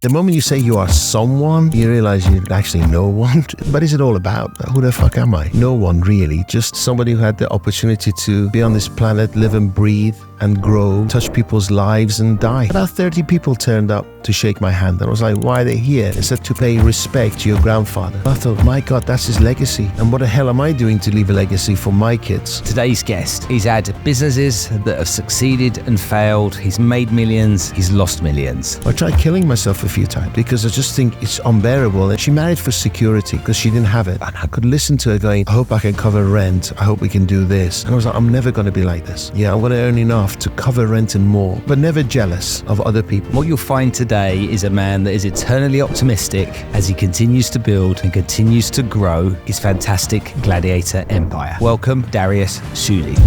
The moment you say you are someone, you realize you're actually no one. What is it all about? Who the fuck am I? No one really. Just somebody who had the opportunity to be on this planet, live and breathe and grow, touch people's lives and die. About 30 people turned up to shake my hand. And I was like, why are they here? They said to pay respect to your grandfather. I thought, my God, that's his legacy. And what the hell am I doing to leave a legacy for my kids? Today's guest, he's had businesses that have succeeded and failed. He's made millions. He's lost millions. I tried killing myself a few times because I just think it's unbearable. And she married for security because she didn't have it. And I could listen to her going, I hope I can cover rent. I hope we can do this. And I was like, I'm never going to be like this. Yeah, I'm going to earn enough to cover rent and more, but never jealous of other people. What you'll find today is a man that is eternally optimistic as he continues to build and continues to grow his fantastic Gladiator empire. Welcome, Dariush Soudi.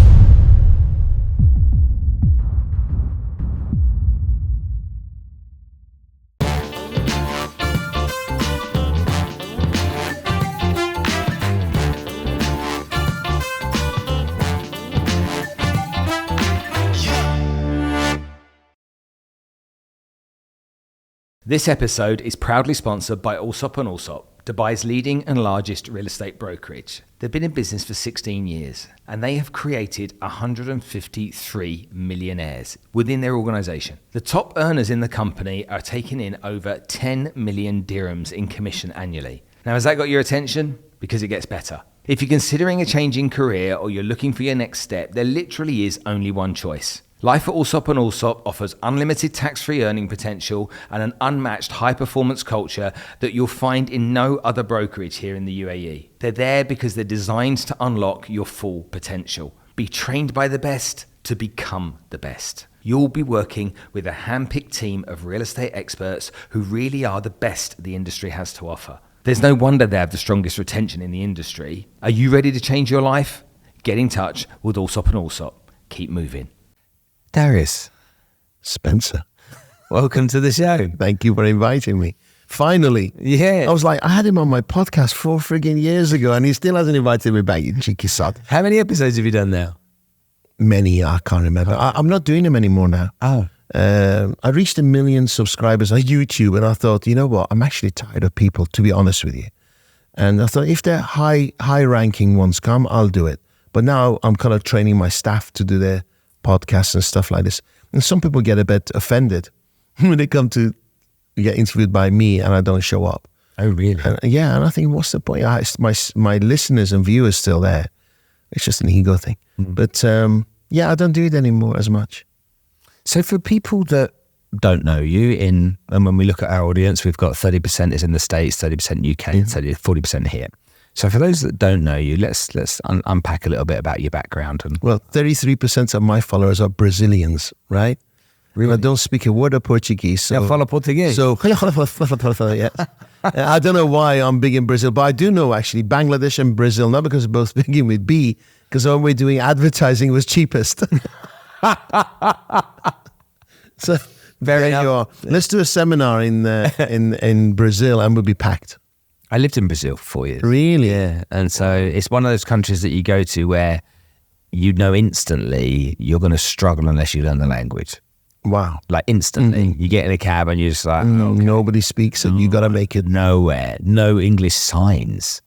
This episode is proudly sponsored by Allsop & Allsop, Dubai's leading and largest real estate brokerage. They've been in business for 16 years and they have created 153 millionaires within their organization. The top earners in the company are taking in over 10 million dirhams in commission annually. Now, has that got your attention? Because it gets better. If you're considering a change in career or you're looking for your next step, there literally is only one choice. Life at Allsop & Allsop offers unlimited tax-free earning potential and an unmatched high-performance culture that you'll find in no other brokerage here in the UAE. They're there because they're designed to unlock your full potential. Be trained by the best to become the best. You'll be working with a hand-picked team of real estate experts who really are the best the industry has to offer. There's no wonder they have the strongest retention in the industry. Are you ready to change your life? Get in touch with Allsop & Allsop. Keep moving. Dariush. Spencer. Welcome to the show. Thank you for inviting me. Finally. Yeah. I was like, I had him on my podcast 4 friggin' years ago and he still hasn't invited me back, you cheeky sod. How many episodes have you done now? Many, I can't remember. I'm not doing them anymore now. Oh. I reached 1 million subscribers on YouTube and I thought, you know what, I'm actually tired of people, to be honest with you. And I thought if the high ranking ones come, I'll do it. But now I'm kind of training my staff to do their podcasts and stuff like this. And some people get a bit offended when they come to get interviewed by me and I don't show up. Oh, really? And I think, what's the point? My listeners and viewers still there. It's just an ego thing. But I don't do it anymore as much. So for people that don't know you, and when we look at our audience, we've got 30% is in the States, 30% UK, 40% here. So for those that don't know you, let's unpack a little bit about your background. Well, 33% of my followers are Brazilians, right? Really? I don't speak a word of Portuguese. So, eu falo português. So, yeah. I don't know why I'm big in Brazil, but I do know actually Bangladesh and Brazil, not because both begin with B, because when we're doing advertising, it was cheapest. So there you are. Let's do a seminar in Brazil and we'll be packed. I lived in Brazil for 4 years. Really? Yeah. And so it's one of those countries that you go to where you know instantly you're going to struggle unless you learn the language. Wow. Like instantly. You get in a cab and you're just like, okay. Nobody speaks it. You got to make it. Nowhere. No English signs.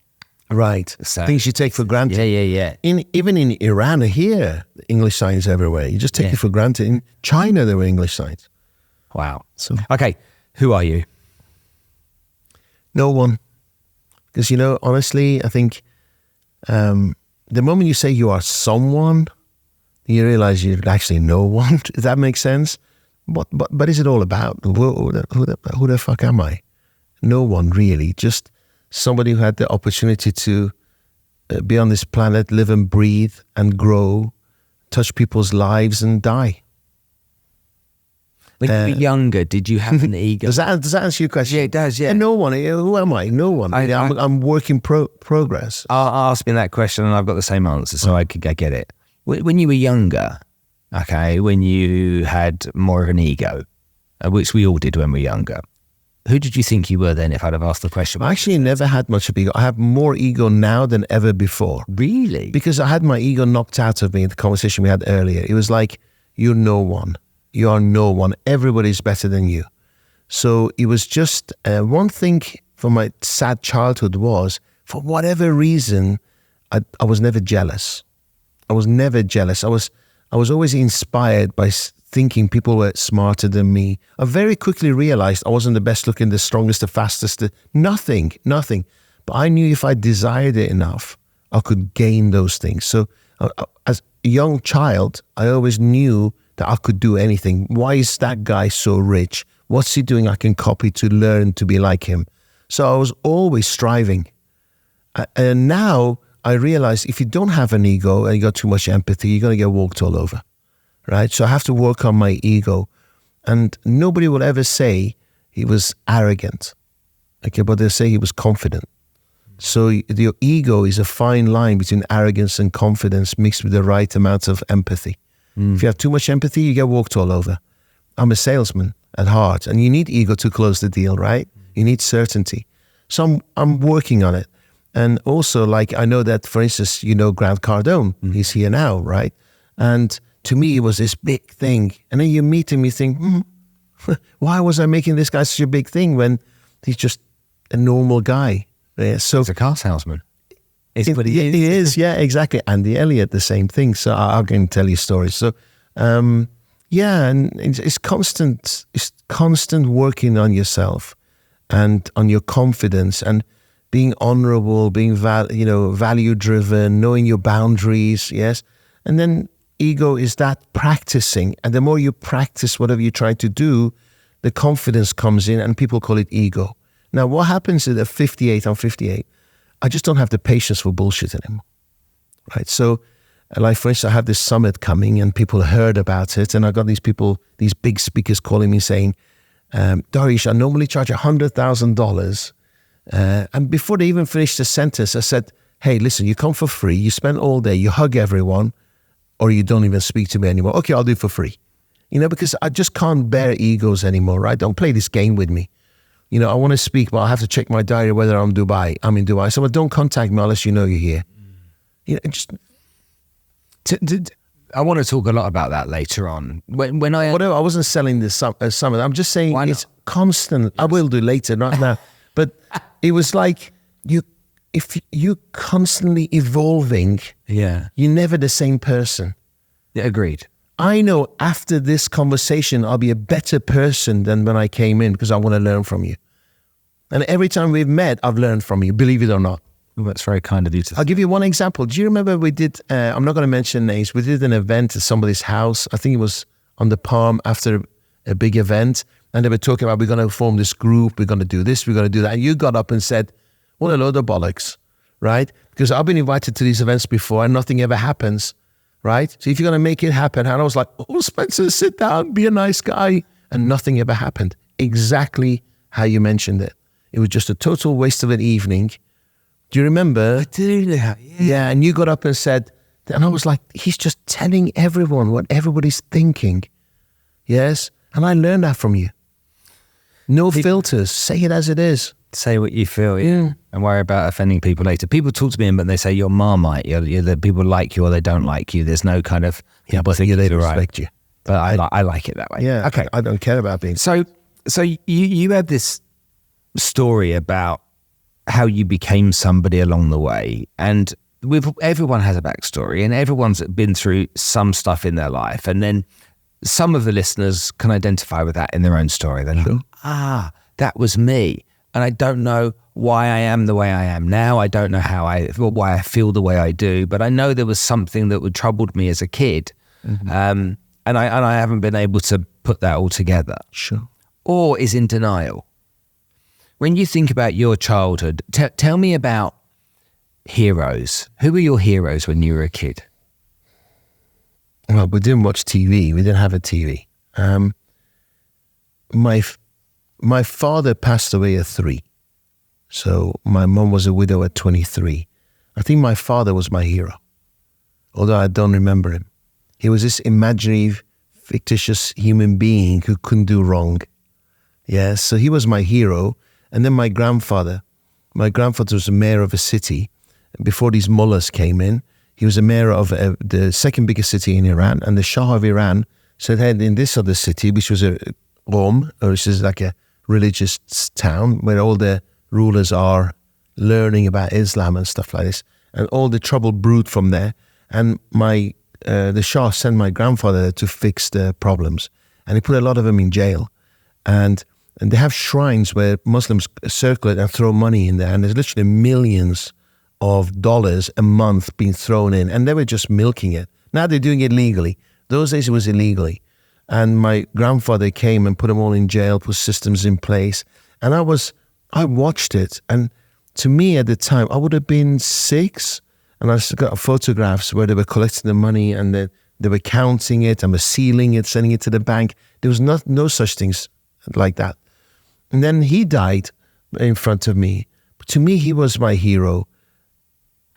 Right. So, things you take for granted. Yeah. Even in Iran here, English signs everywhere. You just take it for granted. In China, there were English signs. Wow. So, okay. Who are you? No one. Because, honestly, I think the moment you say you are someone, you realize you're actually no one. Does that make sense? But is it all about? Who the fuck am I? No one really. Just somebody who had the opportunity to be on this planet, live and breathe and grow, touch people's lives and die. When you were younger, did you have an ego? Does that answer your question? Yeah, it does, yeah. No one. Who am I? No one. I'm work in progress. Ask me that question and I've got the same answer, so I get it. When you were younger, okay, when you had more of an ego, which we all did when we were younger, who did you think you were then if I'd have asked the question? I actually never had much of ego. I have more ego now than ever before. Really? Because I had my ego knocked out of me in the conversation we had earlier. It was like, you're no one. You are no one. Everybody's better than you. So it was just one thing for my sad childhood was, for whatever reason, I was never jealous. I was never jealous. I was always inspired by thinking people were smarter than me. I very quickly realized I wasn't the best looking, the strongest, the fastest, nothing. But I knew if I desired it enough, I could gain those things. So as a young child, I always knew that I could do anything. Why is that guy so rich? What's he doing I can copy to learn to be like him? So I was always striving. And now I realize if you don't have an ego and you got too much empathy, you're going to get walked all over, right? So I have to work on my ego. And nobody will ever say he was arrogant, okay? But they'll say he was confident. So your ego is a fine line between arrogance and confidence mixed with the right amount of empathy. If you have too much empathy, you get walked all over. I'm a salesman at heart, and you need ego to close the deal, right? You need certainty. So I'm working on it. And also, like, I know that, for instance, Grant Cardone, he's here now, right? And to me, it was this big thing. And then you meet him, you think, why was I making this guy such a big thing when he's just a normal guy? Yeah, so He's a car salesman. He is, yeah, exactly. Andy Elliott, the same thing. So I can tell you stories. So, and it's constant working on yourself and on your confidence and being honorable, being value driven, knowing your boundaries. Yes, and then ego is that practicing, and the more you practice whatever you try to do, the confidence comes in, and people call it ego. Now, what happens is at 58, I'm 58. I just don't have the patience for bullshit anymore, right? So, like, for instance, I have this summit coming and people heard about it, and I got these people, these big speakers calling me saying, Dariush, I normally charge $100,000. And before they even finished the sentence, I said, hey, listen, you come for free, you spend all day, you hug everyone, or you don't even speak to me anymore. Okay, I'll do it for free. Because I just can't bear egos anymore, right? Don't play this game with me. I want to speak, but I have to check my diary whether I'm in Dubai. So don't contact me unless you're here. I want to talk a lot about that later on. When I wasn't selling this summit. I'm just saying it's constant. Yes. I will do later, not now. But it was like if you're constantly evolving, you're never the same person. Yeah, agreed. I know after this conversation, I'll be a better person than when I came in because I want to learn from you. And every time we've met, I've learned from you, believe it or not. Well, that's very kind of you to say. I'll give you one example. Do you remember we did, I'm not going to mention names, we did an event at somebody's house. I think it was on the Palm after a big event. And they were talking about, we're going to form this group, we're going to do this, we're going to do that. And you got up and said, what a load of bollocks, right? Because I've been invited to these events before and nothing ever happens. Right? So if you're going to make it happen, and I was like, oh, Spencer, sit down, be a nice guy. And nothing ever happened. Exactly how you mentioned it. It was just a total waste of an evening. Do you remember? I do. Yeah, and you got up and said, and I was like, he's just telling everyone what everybody's thinking. Yes? And I learned that from you. No filters. Say it as it is. Say what you feel, and worry about offending people later. People talk to me and they say you're Marmite. You're the people like you or they don't like you. There's no kind of but they respect you. But I like it that way. Yeah. Okay. I don't care about being. So you had this story about how you became somebody along the way, and everyone has a backstory, and everyone's been through some stuff in their life, and then some of the listeners can identify with that in their own story. They're like, that was me. And I don't know why I am the way I am now. I don't know why I feel the way I do, but I know there was something that troubled me as a kid. Mm-hmm. And I haven't been able to put that all together. Sure. Or is in denial. When you think about your childhood, tell me about heroes. Who were your heroes when you were a kid? Well, we didn't watch TV. We didn't have a TV. My father passed away at 3. So my mom was a widow at 23. I think my father was my hero, although I don't remember him. He was this imaginary, fictitious human being who couldn't do wrong. Yes, so he was my hero. And then my grandfather was the mayor of a city. Before these mullahs came in, he was a mayor of the second biggest city in Iran. And the Shah of Iran said, hey, in this other city, which was Qom, which is like a religious town where all the rulers are learning about Islam and stuff like this, and all the trouble brewed from there. And the Shah sent my grandfather there to fix the problems, and he put a lot of them in jail. And they have shrines where Muslims circle it and throw money in there, and there's literally millions of dollars a month being thrown in, and they were just milking it. Now they're doing it legally. Those days it was illegally. And my grandfather came and put them all in jail, put systems in place. And I watched it. And to me at the time, I would have been 6. And I got photographs where they were collecting the money and they were counting it and were sealing it, sending it to the bank. There was no such things like that. And then he died in front of me. But to me, he was my hero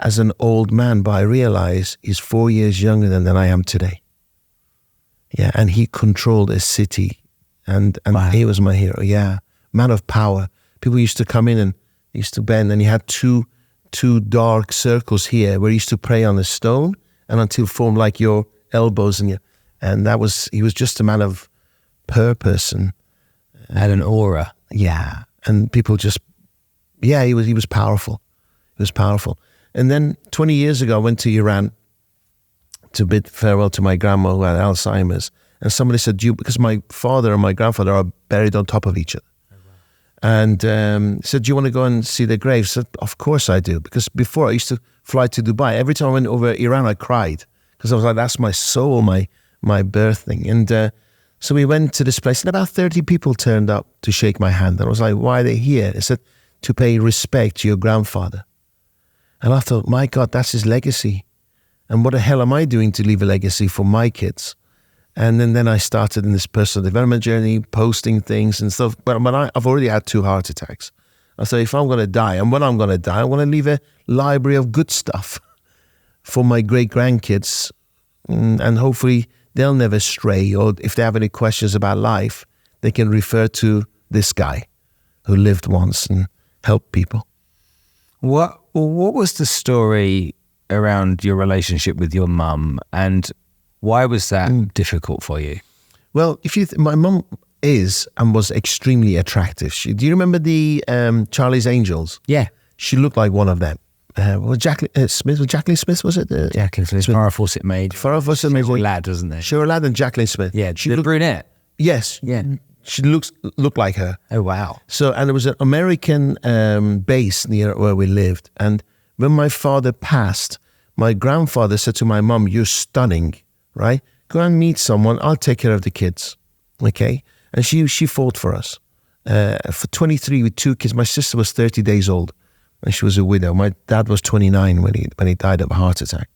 as an old man. But I realize he's 4 years younger than I am today. Yeah, and he controlled a city, and wow. He was my hero. Yeah, man of power. People used to come in and used to bend, and he had two dark circles here where he used to pray on a stone, and until formed like your elbows and he was just a man of purpose and had an aura. Yeah, and people just he was powerful. He was powerful. And then 20 years ago, I went to Iran to bid farewell to my grandma who had Alzheimer's. And somebody said, because my father and my grandfather are buried on top of each other. Oh, wow. And said, do you want to go and see their graves? I said, of course I do. Because before I used to fly to Dubai. Every time I went over Iran, I cried. Because I was like, that's my soul, my birth thing. And so we went to this place, and about 30 people turned up to shake my hand. And I was like, why are they here? They said, to pay respect to your grandfather. And I thought, my God, that's his legacy. And what the hell am I doing to leave a legacy for my kids? And then I started in this personal development journey, posting things and stuff. But I've already had 2 heart attacks. I said, if I'm going to die, and when I'm going to die, I want to leave a library of good stuff for my great-grandkids. And hopefully they'll never stray. Or if they have any questions about life, they can refer to this guy who lived once and helped people. What was the story around your relationship with your mum, and why was that difficult for you? Well, my mum is and was extremely attractive. Do you remember the Charlie's Angels? Yeah. She looked like one of them. Jacqueline Smith, was it? Jacqueline Smith. Farrah Fawcett Maid. Farrah Fawcett Maid. Cheryl Ladd, doesn't there? Cheryl Ladd and Jacqueline Smith. Yeah, the brunette. Yes. Yeah. She looked like her. Oh, wow. So, and there was an American base near where we lived. And when my father passed, my grandfather said to my mum, you're stunning, right? Go and meet someone. I'll take care of the kids. Okay? And she fought for us. For 23 with 2 kids. My sister was 30 days old and she was a widow. My dad was 29 when he died of a heart attack.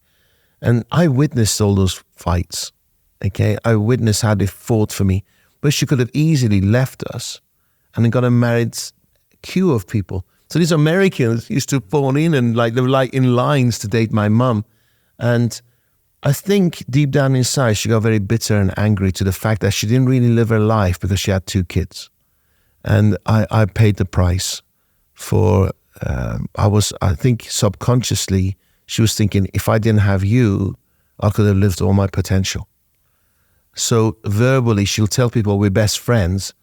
And I witnessed all those fights. Okay? I witnessed how they fought for me. But she could have easily left us and then got a married queue of people. So these Americans used to phone in and they were like in lines to date my mum. And I think deep down inside, she got very bitter and angry to the fact that she didn't really live her life because she had 2 kids. And I paid the price for, I think subconsciously, she was thinking, if I didn't have you, I could have lived all my potential. So verbally, she'll tell people we're best friends,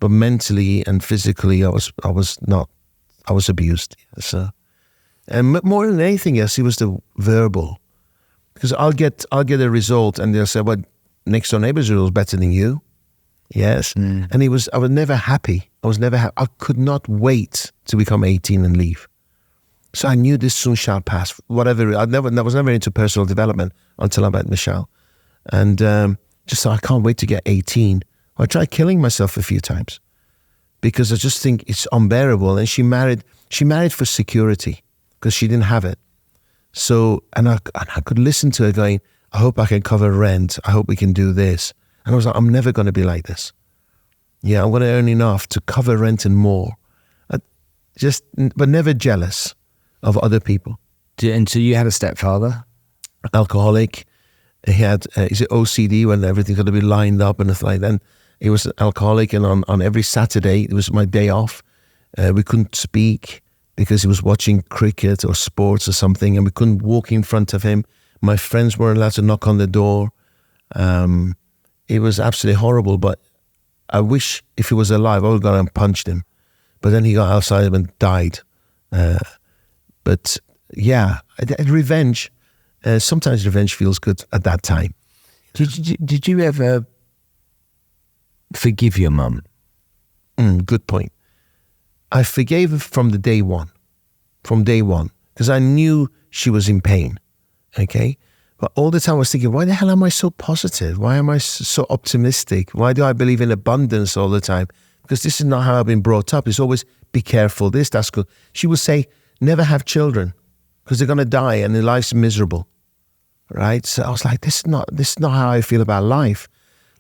but mentally and physically, I was abused. So, and more than anything else, it was the verbal, because I'll get a result, and they'll say, "Well, next door neighbor's result is better than you." Yes, and I was never happy. I could not wait to become 18 and leave. So I knew this soon shall pass. Whatever. I was never into personal development until I met Michelle, and. Just so I can't wait to get 18. I tried killing myself a few times because I just think it's unbearable. And she married for security because she didn't have it. So, and I could listen to her going, I hope I can cover rent. I hope we can do this. And I was like, I'm never going to be like this. Yeah, I'm going to earn enough to cover rent and more. But never jealous of other people. And so you had a stepfather? Alcoholic. He had is it OCD when everything's got to be lined up and like that. He was an alcoholic, and on every Saturday, it was my day off. We couldn't speak because he was watching cricket or sports or something, and we couldn't walk in front of him. My friends weren't allowed to knock on the door. It was absolutely horrible, but I wish if he was alive, I would have gone and punched him. But then he got Alzheimer's and died. But yeah, revenge. Sometimes revenge feels good at that time. Did you ever forgive your mum? Good point. I forgave her from day one, because I knew she was in pain. Okay, but all the time I was thinking, why the hell am I so positive? Why am I so optimistic? Why do I believe in abundance all the time? Because this is not how I've been brought up. It's always be careful. That's good. She would say, never have children because they're gonna die and their life's miserable. Right? So I was like, this is not how I feel about life.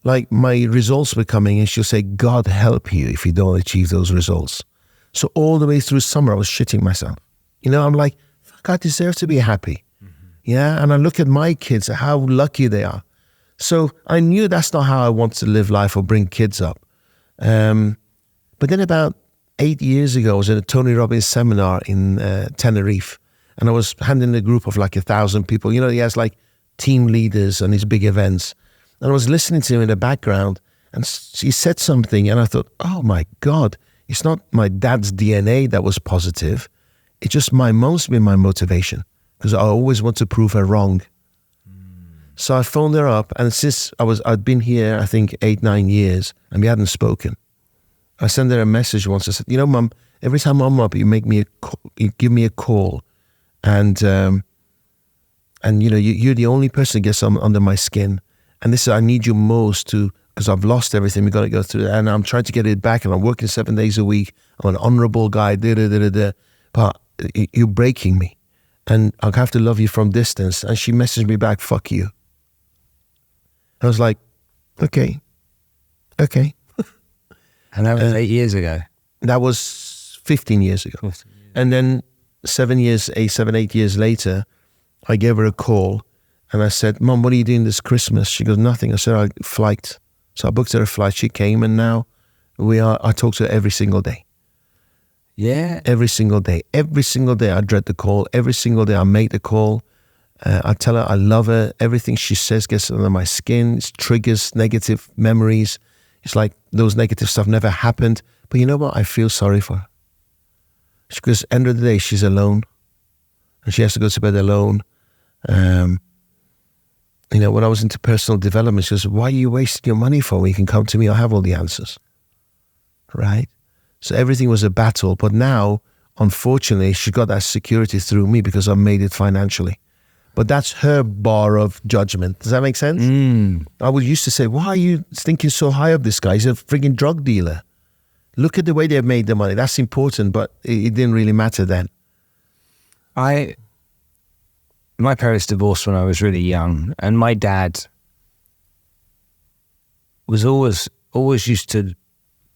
Like my results were coming and she'll say, God help you if you don't achieve those results. So all the way through summer, I was shitting myself. I'm like, fuck, I deserve to be happy. Yeah. And I look at my kids, how lucky they are. So I knew that's not how I want to live life or bring kids up. But then about 8 years ago, I was at a Tony Robbins seminar in Tenerife. And I was handling a group of like 1,000 people. He has like team leaders on his big events. And I was listening to him in the background and he said something and I thought, oh my God, it's not my dad's DNA that was positive. It's just my mom's been my motivation because I always want to prove her wrong. So I phoned her up and since I'd been here, I think 8-9 years and we hadn't spoken. I sent her a message once. I said, Mum, every time I'm up, you give me a call. And you're the only person that gets under my skin. And this is, I need you most because I've lost everything. We've got to go through that. And I'm trying to get it back. And I'm working 7 days a week. I'm an honorable guy. But you're breaking me. And I'll have to love you from distance. And she messaged me back, fuck you. I was like, okay. And that was 8 years ago. That was 15 years ago. 15 years. And then 7, 8 years later, I gave her a call and I said, Mom, what are you doing this Christmas? She goes, nothing. I said, flight. So I booked her a flight. She came and now I talk to her every single day. Yeah. Every single day. Every single day I dread the call. Every single day I make the call. I tell her I love her. Everything she says gets under my skin. It triggers negative memories. It's like those negative stuff never happened. But you know what? I feel sorry for her. Because at the end of the day, she's alone. And she has to go to bed alone. When I was into personal development, she goes, why are you wasting your money for when you can come to me? I have all the answers. Right? So everything was a battle. But now, unfortunately, she got that security through me because I made it financially. But that's her bar of judgment. Does that make sense? I used to say, why are you thinking so high of this guy? He's a freaking drug dealer. Look at the way they've made the money. That's important, but it didn't really matter then. My parents divorced when I was really young, and my dad was always used to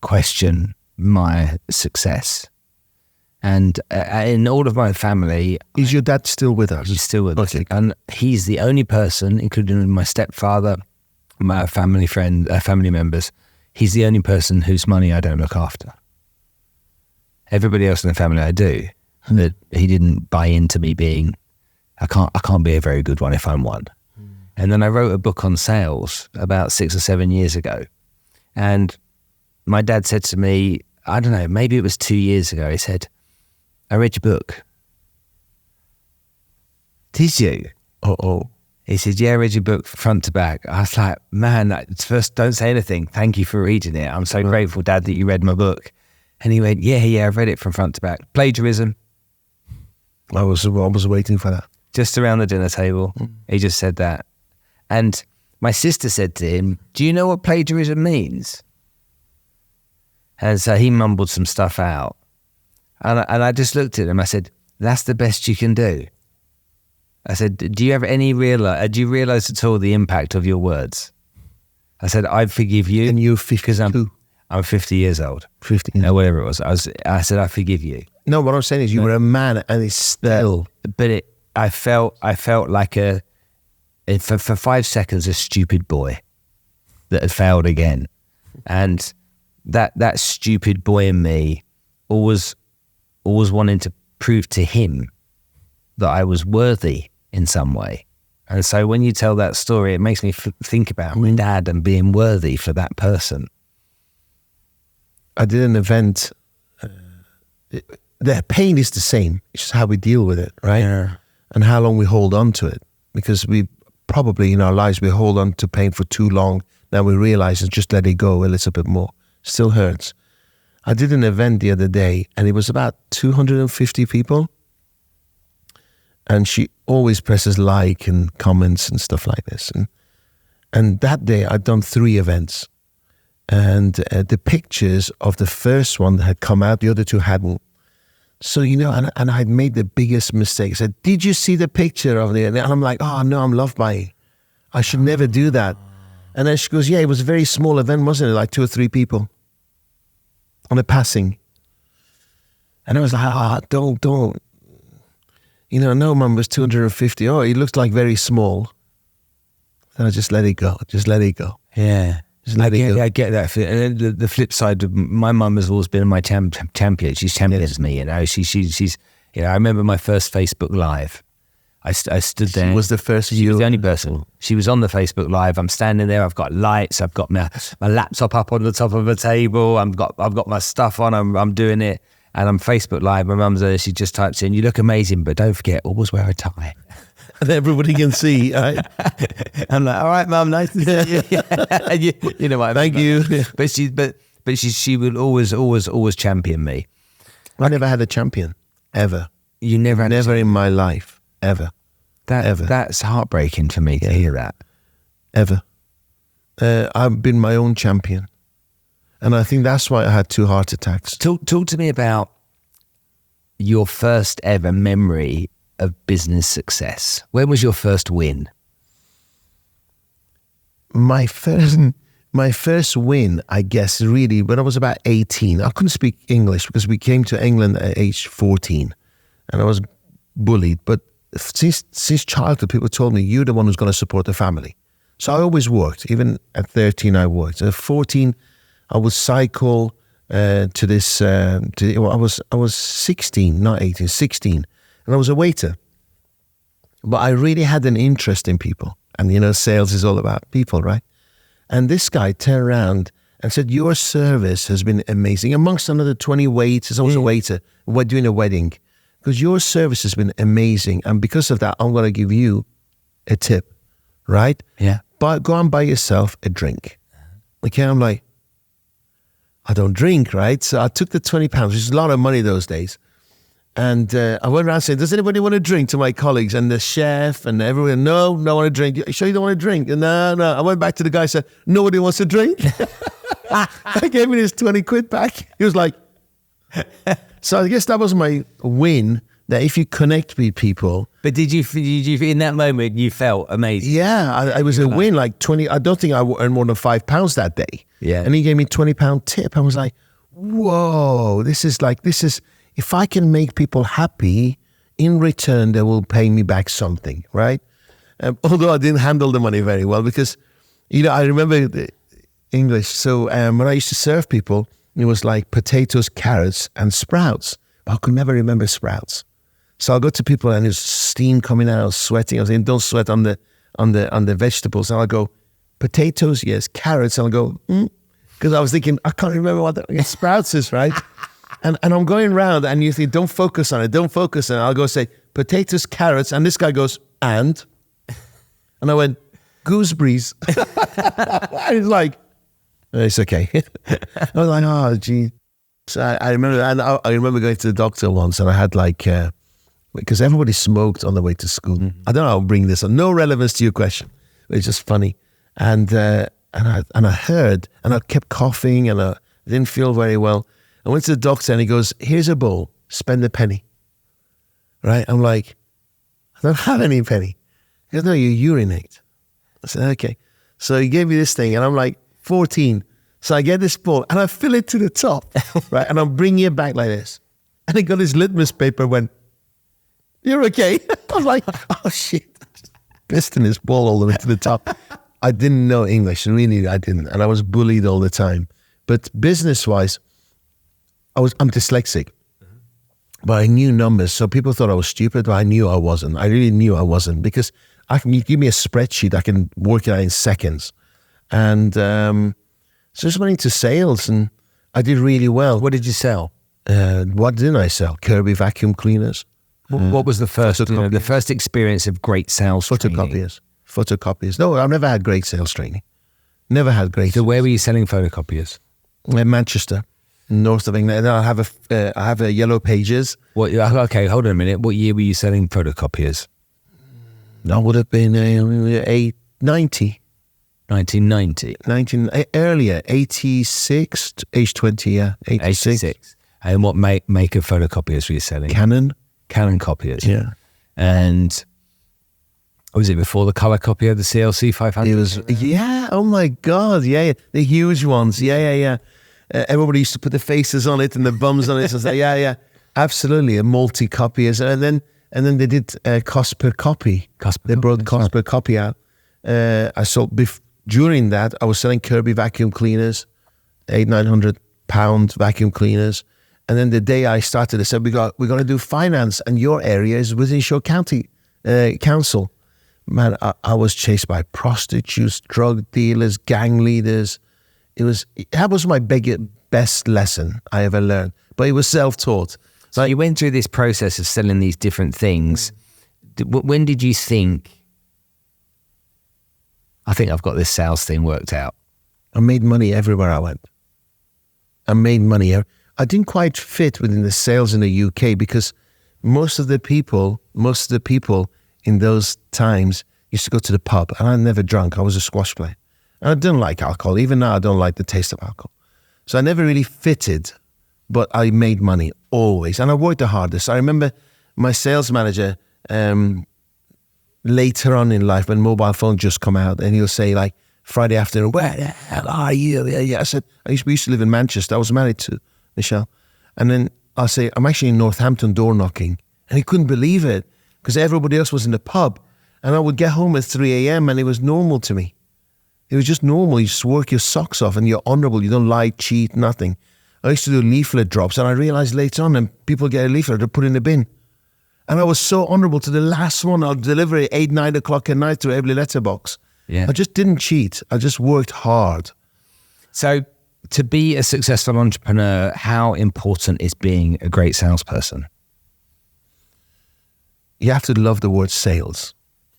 question my success. And in all of my family... Is your dad still with us? He's still with us. And he's the only person, including my stepfather, my family members, he's the only person whose money I don't look after. Everybody else in the family I do. That he didn't buy into me being... I can't be a very good one if I'm one. And then I wrote a book on sales about 6 or 7 years ago. And my dad said to me, I don't know, maybe it was 2 years ago, he said, I read your book. Did you? Uh-oh. He said, yeah, I read your book front to back. I was like, man, first, don't say anything. Thank you for reading it. I'm so grateful, Dad, that you read my book. And he went, yeah, I've read it from front to back. Plagiarism. I was waiting for that. Just around the dinner table. He just said that. And my sister said to him, do you know what plagiarism means? And so he mumbled some stuff out. And I just looked at him. I said, that's the best you can do. I said, do you realize at all the impact of your words? I said, I forgive you. And you're 52. I'm 50 years old. 50. No, whatever it was. I said, I forgive you. No, what I'm saying is you were a man and it's still... But I felt like for 5 seconds, a stupid boy that had failed again. And that stupid boy in me always wanting to prove to him that I was worthy in some way. And so when you tell that story, it makes me think about my dad and being worthy for that person. I did an event. The pain is the same. It's just how we deal with it, right? Yeah. And how long we hold on to it. Because we probably in our lives, we hold on to pain for too long. Now we realize and just let it go a little bit more. Still hurts. I did an event the other day and it was about 250 people. And she always presses like and comments and stuff like this. And that day I'd done 3 events. And the pictures of the first one had come out, the other 2 hadn't. So, and I'd made the biggest mistake. I said, did you see the picture of the, and I'm like, oh no, I'm love buying. I should never do that. And then she goes, yeah, it was a very small event, wasn't it? Like 2 or 3 people on a passing. And I was like, don't. No, Mum, was 250. Oh, it looked like very small. And I just let it go. Yeah. I get that. And then the flip side, my mum has always been my champion. She's championed me, She's, I remember my first Facebook Live. I stood there. She was the first. She was the only person. She was on the Facebook Live. I'm standing there. I've got lights. I've got my laptop up on the top of a table. I've got my stuff on. I'm doing it, and I'm Facebook Live. My mum's there. She just types in, "You look amazing, but don't forget, always wear a tie." And everybody can see. Right? I'm like, all right, Mum, nice to see you. You know what? Thank you. Yeah. But she would always champion me. I never had a champion ever. You never had never in my life ever. Ever. That's heartbreaking for me to hear that. Ever. I've been my own champion, and I think that's why I had 2 heart attacks. Talk to me about your first ever memory of business success. When was your first win? My first win, I guess, really, when I was about 18. I couldn't speak English because we came to England at age 14, and I was bullied. But since childhood, people told me, you're the one who's going to support the family. So I always worked. Even at 13, I worked. At 14, I would cycle to this. I was 16, not 18, 16. And I was a waiter. But I really had an interest in people. And, sales is all about people, right? And this guy turned around and said, your service has been amazing. Amongst another 20 waiters, I was a waiter. We're doing a wedding. Because your service has been amazing. And because of that, I'm going to give you a tip, right? Yeah. But go and buy yourself a drink. Okay, I'm like, I don't drink, right? So I took the £20, which is a lot of money those days. And I went around saying, does anybody want to drink, to my colleagues? And the chef and everyone, no, I want to drink. You sure you don't want to drink? No. I went back to the guy and said, nobody wants to drink? I gave him his 20 quid back. He was like, so I guess that was my win, that if you connect with people. But did you in that moment, you felt amazing? Yeah, it was a win, like 20. I don't think I earned more than £5 that day. Yeah. And he gave me £20 tip. I was like, whoa, this is, if I can make people happy, in return, they will pay me back something, right? Although I didn't handle the money very well because, I remember the English. So when I used to serve people, it was like potatoes, carrots, and sprouts. But I could never remember sprouts. So I'll go to people and there's steam coming out, I was sweating. I was saying, don't sweat on the vegetables. And I'll go, potatoes, yes, carrots. And I'll go, because I was thinking, I can't remember what the sprouts is, right? And I'm going around and you think, don't focus on it. I'll go say, potatoes, carrots. And this guy goes, and I went, gooseberries. And he's like, it's okay. I was like, oh, gee. So I remember, and I remember going to the doctor once and I had because everybody smoked on the way to school. Mm-hmm. I don't know how to bring this on. No relevance to your question. It's just funny. And I heard, and I kept coughing and I didn't feel very well. I went to the doctor and he goes, here's a bowl, spend a penny. Right? I'm like, I don't have any penny. He goes, no, you urinate. I said, okay. So he gave me this thing and I'm like 14. So I get this bowl and I fill it to the top, right? And I'm bringing it back like this. And he got his litmus paper, went, you're okay. I was like, oh shit. Pissed in his bowl all the way to the top. I didn't know English, really I didn't. And I was bullied all the time. But business-wise, I'm dyslexic, but I knew numbers. So people thought I was stupid, but I knew I wasn't. I really knew I wasn't because you give me a spreadsheet, I can work it out in seconds. And so just went into sales and I did really well. What did you sell? What didn't I sell? Kirby vacuum cleaners. What was the first, the first experience of great sales training? Photocopiers. No, I've never had great sales training. Never had great. So where were you selling photocopiers? In Manchester, north of England. And I have a Yellow Pages. Okay, hold on a minute. What year were you selling photocopiers? That would have been 1990. 1990. Earlier, 86, age 20, yeah. 86. And what make of photocopiers were you selling? Canon copiers. Yeah. And was it before the color copier, the CLC 500? It was, yeah, oh my God, yeah. The huge ones, yeah. Everybody used to put the faces on it and the bums on it. And say, yeah, absolutely, a multi-copiers. And then they did cost per copy. They brought cost per copy out. I sold, during that, I was selling Kirby vacuum cleaners, £800-900 vacuum cleaners. And then the day I started, they said, we're going to do finance, and your area is within Shore County Council. Man, I was chased by prostitutes, drug dealers, gang leaders. That was my best lesson I ever learned. But it was self-taught. So you went through this process of selling these different things. When did you think, I think I've got this sales thing worked out? I made money everywhere I went. I made money. I didn't quite fit within the sales in the UK because most of the people in those times used to go to the pub, and I never drank. I was a squash player. And I didn't like alcohol. Even now, I don't like the taste of alcohol. So I never really fitted, but I made money always. And I worked the hardest. I remember my sales manager, later on in life when mobile phones just come out, and he'll say like, Friday afternoon, where the hell are you? Yeah. I said, we used to live in Manchester. I was married to Michelle. And then I'll say, I'm actually in Northampton door knocking. And he couldn't believe it because everybody else was in the pub. And I would get home at 3 a.m. and it was normal to me. It was just normal. You just work your socks off and you're honorable. You don't lie, cheat, nothing. I used to do leaflet drops, and I realized later on, and people get a leaflet, they put in the bin. And I was so honorable to the last one. I'll deliver it 8, 9 o'clock at night to every letterbox. Yeah. I just didn't cheat. I just worked hard. So to be a successful entrepreneur, how important is being a great salesperson? You have to love the word sales.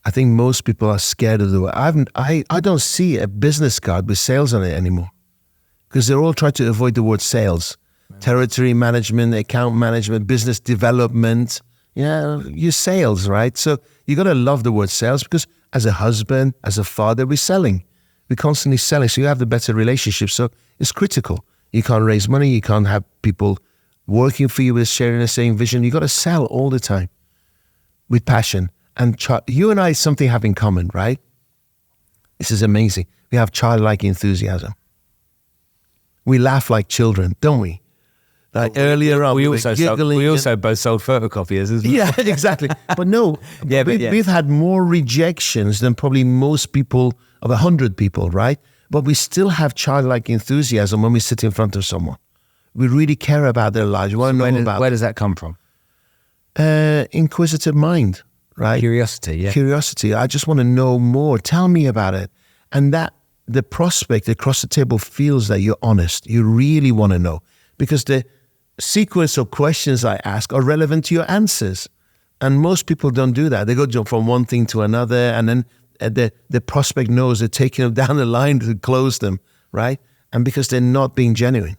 I think most people are scared of the word. I don't see a business card with sales on it anymore because they're all trying to avoid the word sales. Territory management, account management, business development. Yeah, your sales, right? So you got to love the word sales because as a husband, as a father, we're selling. We're constantly selling. So you have the better relationship. So it's critical. You can't raise money. You can't have people working for you with sharing the same vision. You got to sell all the time with passion. And you and I something have in common, right? This is amazing. We have childlike enthusiasm. We laugh like children, don't we? Like earlier on, we also both sold photocopiers, isn't it? Yeah, exactly. But no, we've had more rejections than probably most people of 100 people, right? But we still have childlike enthusiasm when we sit in front of someone. We really care about their lives. We want to know about. Where does that come from? Inquisitive mind, right? Curiosity, yeah. Curiosity. I just want to know more. Tell me about it. And that the prospect across the table feels that you're honest. You really want to know because the sequence of questions I ask are relevant to your answers. And most people don't do that. They go jump from one thing to another, and then the prospect knows they're taking them down the line to close them, right? And because they're not being genuine,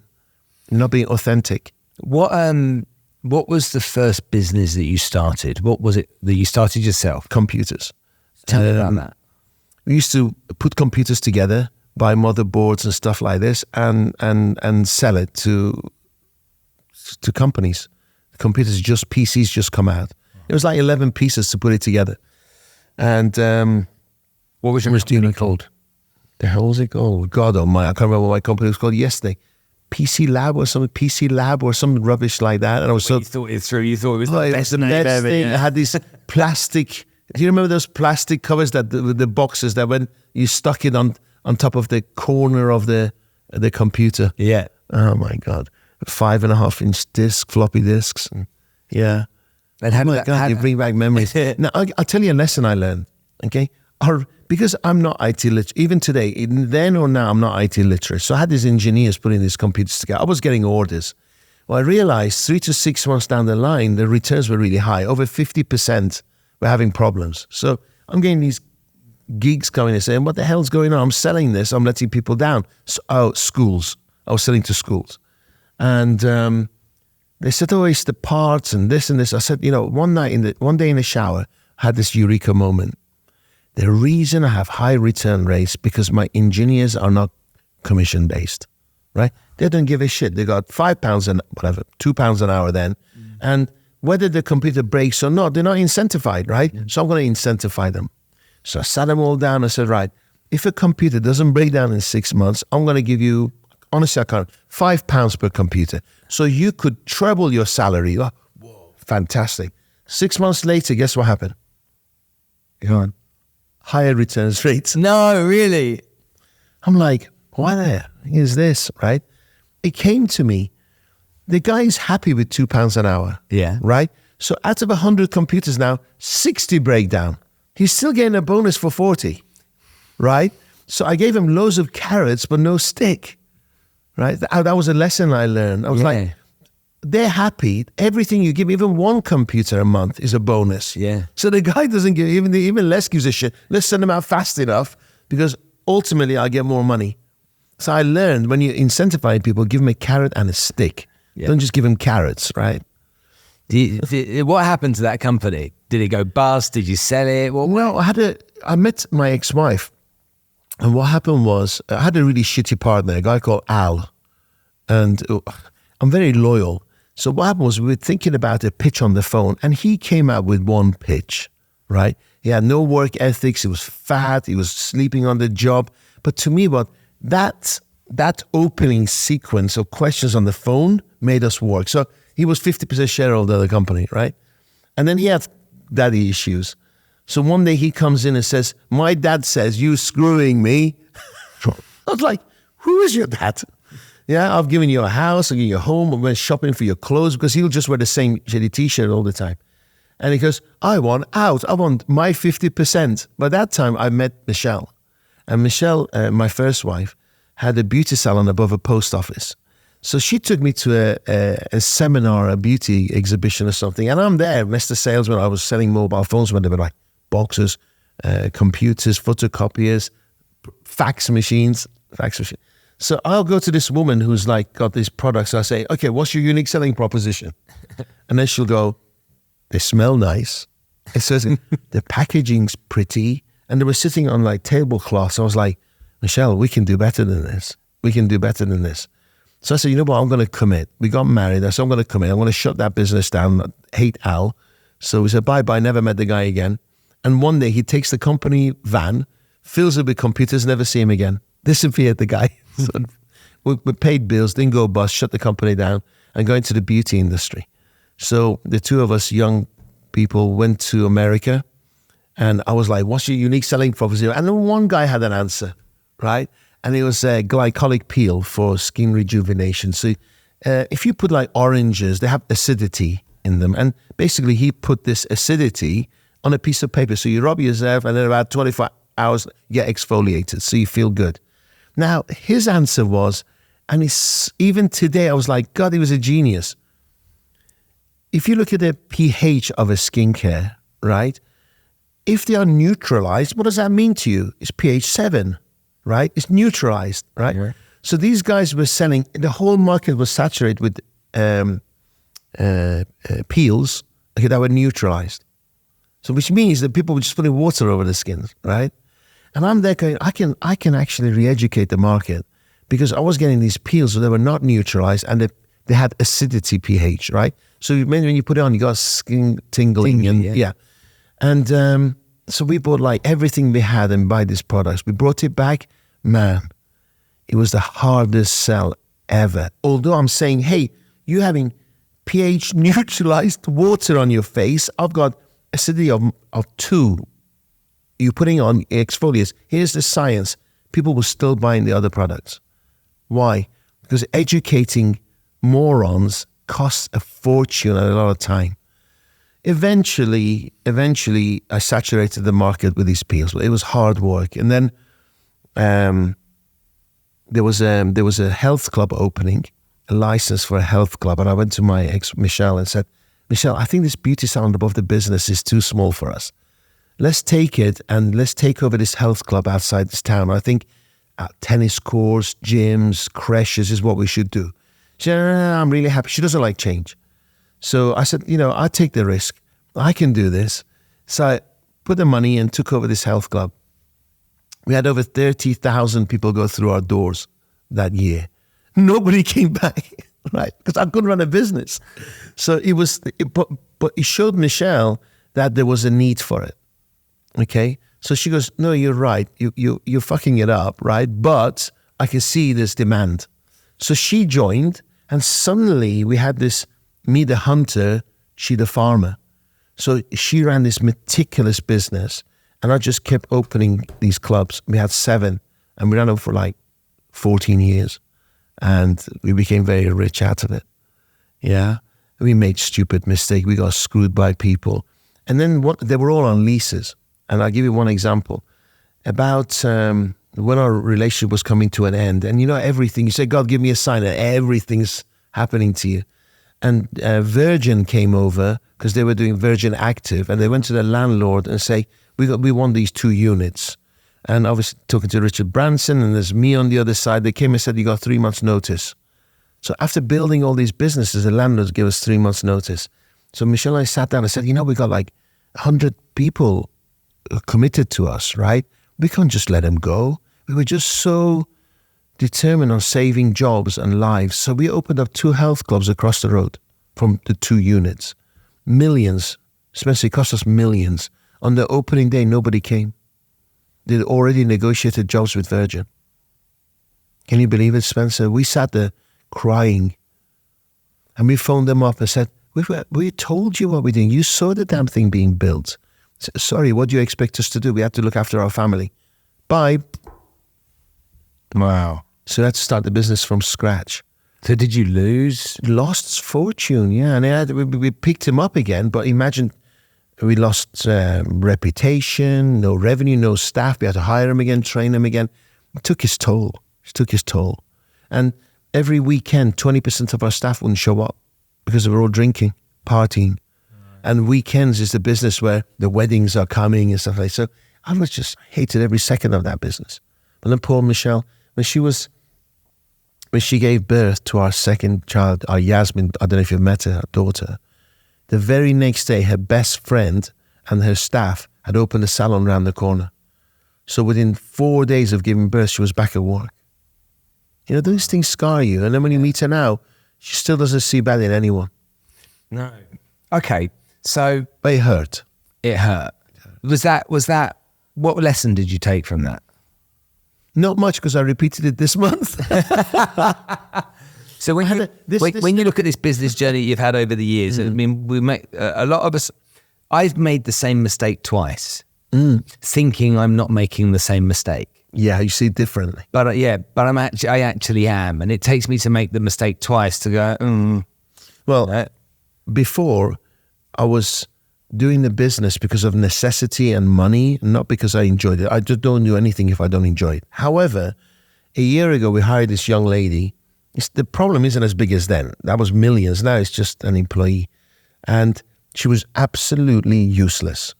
they're not being authentic. What was the first business that you started? What was it that you started yourself? Computers. Tell me about that. We used to put computers together, buy motherboards and stuff like this, and sell it to companies. The computers, PCs just come out. It was like 11 pieces to put it together. And what was your company called? The hell was it called? God almighty, I can't remember what my company was called yesterday. PC Lab or some rubbish like that. And I was you thought it through. You thought it was the best thing. I had these plastic. Do you remember those plastic covers that the boxes that when you stuck it on top of the corner of the computer? Yeah. Oh my God. 5.5-inch disc, floppy disks. And yeah. And you bring back memories. Now, I'll tell you a lesson I learned, okay? are, because I'm not IT literate, even today, then or now, I'm not IT literate. So I had these engineers putting these computers together. I was getting orders. Well, I realized 3 to 6 months down the line, the returns were really high. Over 50% were having problems. So I'm getting these geeks coming and saying, what the hell's going on? I'm selling this. I'm letting people down. So, schools. I was selling to schools. And they said, oh, it's the parts and this and this. I said, one day in the shower, I had this eureka moment. The reason I have high return rates because my engineers are not commission based, right? They don't give a shit. They got £5 and whatever, £2 an hour then. And whether the computer breaks or not, they're not incentivized, right? So I'm going to incentivize them. So I sat them all down and said, right, if a computer doesn't break down in 6 months, I'm going to give you, honestly, I can't, £5 per computer. So you could treble your salary. Oh, whoa, fantastic. 6 months later, guess what happened? Go on. Higher returns rates. No, really? I'm like, what the hell is this, right? It came to me. The guy is happy with £2 an hour. Yeah. Right? So out of 100 computers now, 60 break down. He's still getting a bonus for 40. Right? So I gave him loads of carrots, but no stick. Right? That was a lesson I learned. I was like, they're happy. Everything you give, even one computer a month is a bonus. Yeah. So the guy doesn't give, even less gives a shit. Let's send them out fast enough because ultimately I get more money. So I learned when you incentivize people, give them a carrot and a stick. Yeah. Don't just give them carrots, right? What happened to that company? Did it go bust? Did you sell it? Well, I met my ex-wife, and what happened was I had a really shitty partner, a guy called Al, and I'm very loyal. So what happened was we were thinking about a pitch on the phone, and he came out with one pitch, right? He had no work ethics. He was fat. He was sleeping on the job. But to me, that opening sequence of questions on the phone made us work. So he was 50% shareholder of the company, right? And then he had daddy issues. So one day he comes in and says, my dad says, you screwing me. I was like, who is your dad? Yeah, I've given you a house, I've given you a home, I went shopping for your clothes because he'll just wear the same shitty t-shirt all the time. And he goes, I want out. I want my 50%. By that time, I met Michelle. And Michelle, my first wife, had a beauty salon above a post office. So she took me to a seminar, a beauty exhibition or something. And I'm there, Mr. Salesman. I was selling mobile phones when they were like boxes, computers, photocopiers, fax machines. So I'll go to this woman who's like got these products. I say, okay, what's your unique selling proposition? And then she'll go, they smell nice. It says the packaging's pretty. And they were sitting on like tablecloths. I was like, Michelle, we can do better than this. We can do better than this. So I said, you know what, I'm going to commit. We got married. I said, I'm going to commit. I'm going to shut that business down. I hate Al. So we said, bye-bye, never met the guy again. And one day he takes the company van, fills it with computers, never see him again. Disappeared the guy. So we paid bills, didn't go bust, shut the company down and go into the beauty industry. So the two of us young people went to America and I was like, what's your unique selling proposition? And then one guy had an answer, right? And it was a glycolic peel for skin rejuvenation. So if you put like oranges, they have acidity in them. And basically he put this acidity on a piece of paper. So you rub yourself and then about 24 hours, you get exfoliated. So you feel good. Now, his answer was, and it's, even today, I was like, God, he was a genius. If you look at the pH of a skincare, right? If they are neutralized, what does that mean to you? It's pH 7, right? It's neutralized, right? Yeah. So these guys were selling, the whole market was saturated with peels that were neutralized. So which means that people were just putting water over the skin, right? And I'm there going, I can actually re-educate the market because I was getting these peels, so they were not neutralized and they had acidity pH, right? So when you put it on, you got skin tingling. Yeah. And so we bought like everything we had and buy these products. We brought it back. Man, it was the hardest sell ever. Although I'm saying, hey, you having pH neutralized water on your face. I've got acidity of 2. You're putting on exfoliates. Here's the science. People were still buying the other products. Why? Because educating morons costs a fortune and a lot of time. eventually, I saturated the market with these peels. It was hard work. And then there was a health club opening, a license for a health club. And I went to my ex, Michelle, and said, Michelle, I think this beauty salon above the business is too small for us. Let's take it and let's take over this health club outside this town. I think tennis courts, gyms, creches is what we should do. She said, no, I'm really happy. She doesn't like change. So I said, I'll take the risk. I can do this. So I put the money and took over this health club. We had over 30,000 people go through our doors that year. Nobody came back, right? Because I couldn't run a business. So but it showed Michelle that there was a need for it. Okay, so she goes, no, you're right. You're fucking it up, right? But I can see this demand. So she joined, and suddenly we had this, me the hunter, she the farmer. So she ran this meticulous business, and I just kept opening these clubs. We had 7, and we ran them for like 14 years, and we became very rich out of it. Yeah, we made stupid mistakes. We got screwed by people, and then they were all on leases. And I'll give you one example about when our relationship was coming to an end. And everything, you say, God, give me a sign that everything's happening to you. And Virgin came over because they were doing Virgin Active. And they went to the landlord and say, we want these 2 units. And obviously talking to Richard Branson, and there's me on the other side. They came and said, you got 3 months notice. So after building all these businesses, the landlords gave us 3 months notice. So Michelle and I sat down and said, we got like 100 people committed to us, right? We can't just let them go. We were just so determined on saving jobs and lives. So we opened up 2 health clubs across the road from the 2 units. Millions. Spencer, it cost us millions. On the opening day, nobody came. They'd already negotiated jobs with Virgin. Can you believe it, Spencer? We sat there crying. And we phoned them up and said, we told you what we're doing. You saw the damn thing being built. Sorry, what do you expect us to do? We have to look after our family. Bye. Wow. So let's start the business from scratch. So did you lose? Lost fortune, yeah. And we picked him up again, but imagine we lost reputation, no revenue, no staff. We had to hire him again, train him again. It took his toll. And every weekend, 20% of our staff wouldn't show up because they were all drinking, partying. And weekends is the business where the weddings are coming and stuff like that. So I was just hated every second of that business. But then poor Michelle, when she gave birth to our second child, our Yasmin, I don't know if you've met her, our daughter, the very next day, her best friend and her staff had opened a salon around the corner. So within 4 days of giving birth, she was back at work. Those things scar you. And then when you meet her now, she still doesn't see bad in anyone. No. Okay. So, but it hurt. It hurt. Was that? What lesson did you take from that? Not much, because I repeated it this month. So when you look at this business journey you've had over the years, I mean, we make a lot of us. I've made the same mistake twice, thinking I'm not making the same mistake. Yeah, you see it differently. But I actually am, and it takes me to make the mistake twice to go. Well, before, I was doing the business because of necessity and money, not because I enjoyed it. I just don't do anything if I don't enjoy it. However, a year ago, we hired this young lady. The problem isn't as big as then. That was millions. Now it's just an employee. And she was absolutely useless.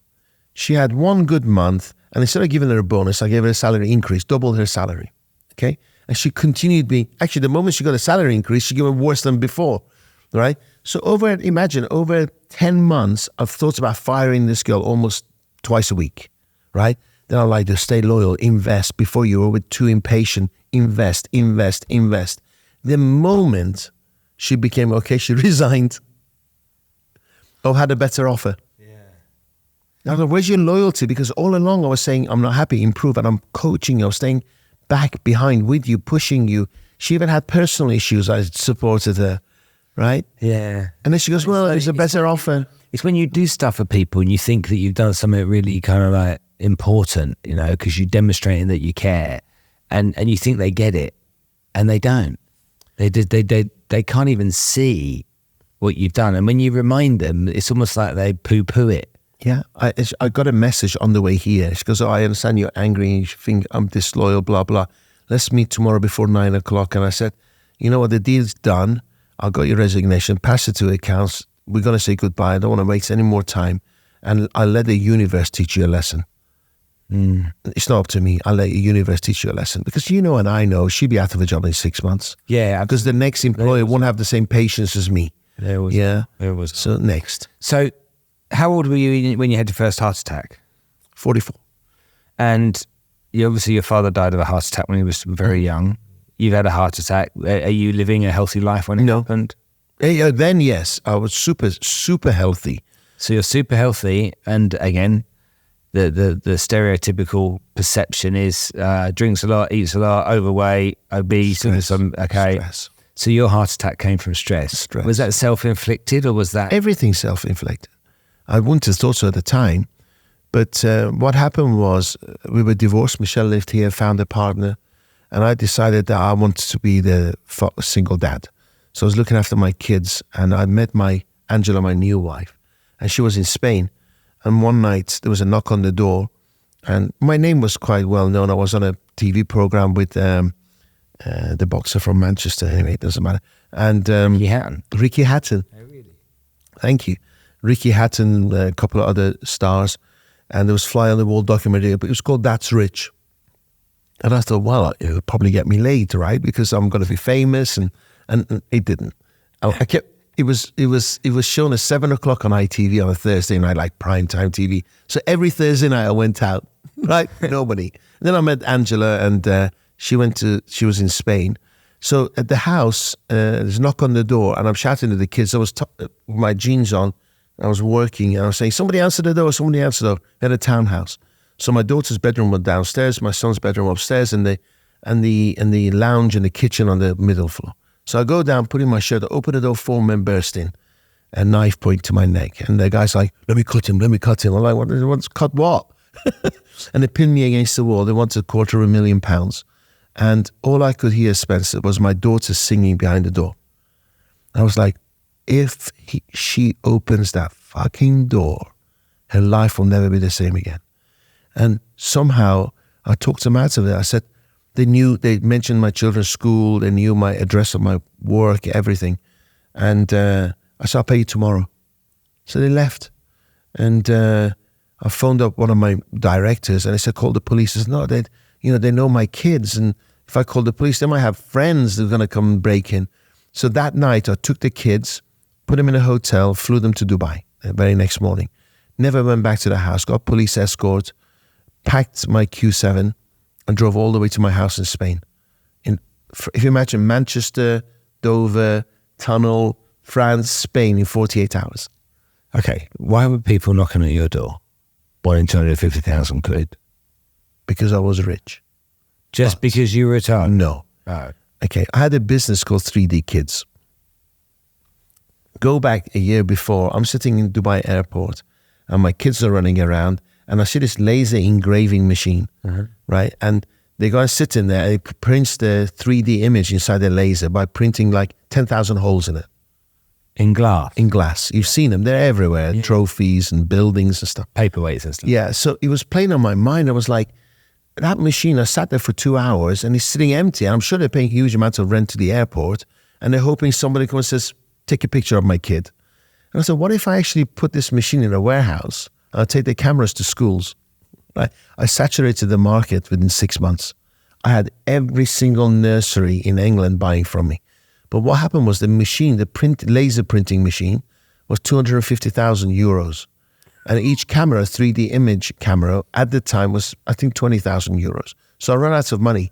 She had 1 good month, and instead of giving her a bonus, I gave her a salary increase, doubled her salary. Okay? And she continued being, actually, the moment she got a salary increase, she gave it worse than before. Right? So over 10 months, I've thought about firing this girl almost twice a week, right? Then I like to stay loyal, invest before you are too impatient, invest. The moment she became okay, she resigned or had a better offer. Yeah. Now, where's your loyalty? Because all along I was saying, I'm not happy, improve, and I'm coaching you, I'm staying back behind with you, pushing you. She even had personal issues. I supported her. Right? Yeah. And then she goes, well, there's a better offer. It's when you do stuff for people and you think that you've done something really kind of like important, because you're demonstrating that you care, and you think they get it, and they don't. They can't even see what you've done. And when you remind them, it's almost like they poo-poo it. Yeah, I got a message on the way here. She goes, "Oh, I understand you're angry and you think I'm disloyal, blah, blah. Let's meet tomorrow before 9 o'clock. And I said, you know what, the deal's done. I got your resignation, pass it to accounts. We're going to say goodbye. I don't want to waste any more time. And I'll let the universe teach you a lesson. It's not up to me. I'll let the universe teach you a lesson. Because you know and I know she'll be out of a job in 6 months. Yeah. Because the next employer won't have the same patience as me. There was. Yeah. There was. So next. So how old were you when you had your first heart attack? 44. And obviously your father died of a heart attack when he was very young. You've had a heart attack. Are you living a healthy life when it happened? Then, yes. I was super, super healthy. So you're super healthy. And again, the stereotypical perception is drinks a lot, eats a lot, overweight, obese. Stress. Okay. Stress. So your heart attack came from stress. Stress. Was that self-inflicted or was that? Everything self-inflicted. I wouldn't have thought so at the time. But what happened was we were divorced. Michelle lived here, found a partner. And I decided that I wanted to be the single dad. So I was looking after my kids. And I met Angela, my new wife. And she was in Spain. And one night there was a knock on the door. And my name was quite well known. I was on a TV program with the boxer from Manchester. Anyway, it doesn't matter. And Ricky Hatton. Oh, really? Thank you. Ricky Hatton, a couple of other stars. And there was Fly on the Wall documentary, but it was called That's Rich. And I thought, well, it'll probably get me laid, right? Because I'm going to be famous, and it didn't. It was shown at 7 o'clock on ITV on a Thursday night, like prime time TV. So every Thursday night I went out, right? Nobody. And then I met Angela, and she was in Spain. So at the house, there's a knock on the door, and I'm shouting to the kids. I was with my jeans on. I was working, and I was saying, "Somebody answer the door! Somebody answer the door!" We had a townhouse. So my daughter's bedroom was downstairs, my son's bedroom upstairs, and the lounge and the kitchen on the middle floor. So I go down, put in my shirt, open the door, 4 men burst in, a knife point to my neck. And the guy's like, let me cut him. I'm like, what's cut what? And they pinned me against the wall. They wanted £250,000. And all I could hear, Spencer, was my daughter singing behind the door. I was like, if she opens that fucking door, her life will never be the same again. And somehow I talked them out of it. I said, they mentioned my children's school, they knew my address of my work, everything. And I said, I'll pay you tomorrow. So they left. And I phoned up one of my directors and I said, call the police. He said, no, they know my kids. And if I call the police, they might have friends that are going to come and break in. So that night I took the kids, put them in a hotel, flew them to Dubai the very next morning. Never went back to the house, got police escort, packed my Q7 and drove all the way to my house in Spain. If you imagine Manchester, Dover, Tunnel, France, Spain in 48 hours. Okay, why were people knocking at your door wanting 250,000 quid? Because I was rich. Just because you were retired? No. Oh. Okay, I had a business called 3D Kids. Go back a year before, I'm sitting in Dubai airport and my kids are running around and I see this laser engraving machine, right? And they go and sit in there and it prints the 3D image inside the laser by printing like 10,000 holes in it. In glass? In glass. You've seen them. They're everywhere. Yeah. Trophies and buildings and stuff. Paperweights and stuff. Yeah. So it was playing on my mind. I was like, that machine, I sat there for 2 hours and it's sitting empty. And I'm sure they're paying huge amounts of rent to the airport. And they're hoping somebody comes and says, take a picture of my kid. And I said, what if I actually put this machine in a warehouse? I'll take the cameras to schools. Right? I saturated the market within 6 months. I had every single nursery in England buying from me. But what happened was the machine, the laser printing machine, was 250,000 euros. And each camera, 3D image camera, at the time was, I think, 20,000 euros. So I ran out of money.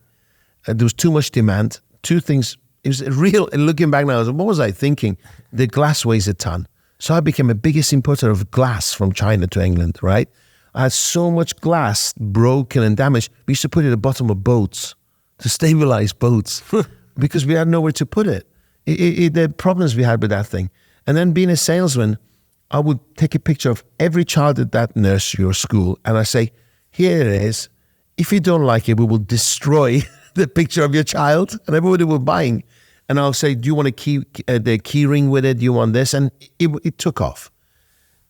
There was too much demand. Two things. It was real. Looking back now, what was I thinking? The glass weighs a ton. So I became the biggest importer of glass from China to England, right? I had so much glass broken and damaged. We used to put it at the bottom of boats to stabilize boats because we had nowhere to put it. The problems we had with that thing. And then being a salesman, I would take a picture of every child at that nursery or school and I say, here it is. If you don't like it, we will destroy the picture of your child. And everybody was buying. And I'll say, do you want the key ring with it? Do you want this? And it took off.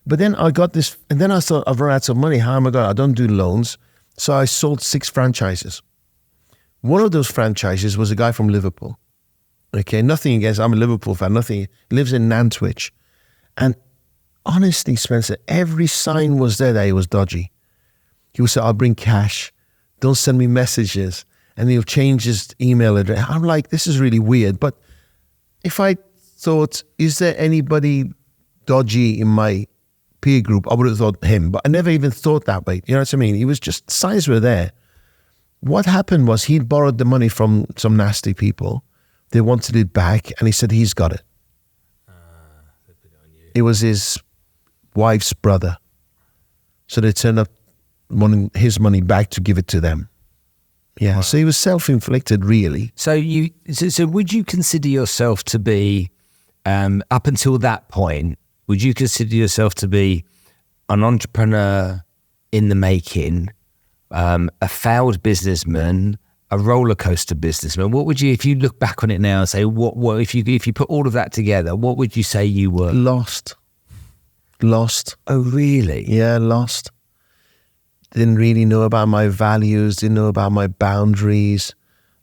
But then I got this, and then I thought, I've run out of money. How am I going? I don't do loans. So I sold 6 franchises. One of those franchises was a guy from Liverpool. Okay, nothing against, I'm a Liverpool fan, nothing. He lives in Nantwich. And honestly, Spencer, every sign was there that he was dodgy. He would say, I'll bring cash. Don't send me messages. And he'll change his email address. I'm like, this is really weird. But if I thought, is there anybody dodgy in my peer group, I would have thought him. But I never even thought that way. You know what I mean? It was just, signs were there. What happened was he'd borrowed the money from some nasty people. They wanted it back, and he said he's got it. It was his wife's brother. So they turned up wanting his money back to give it to them. Yeah, wow. So he was self-inflicted, really. So would you consider yourself to be, up until that point, would you consider yourself to be an entrepreneur in the making, a failed businessman, a roller coaster businessman? What would you, if you look back on it now and say, what if you put all of that together, what would you say you were? Lost. Oh, really? Yeah, lost. Didn't really know about my values, didn't know about my boundaries.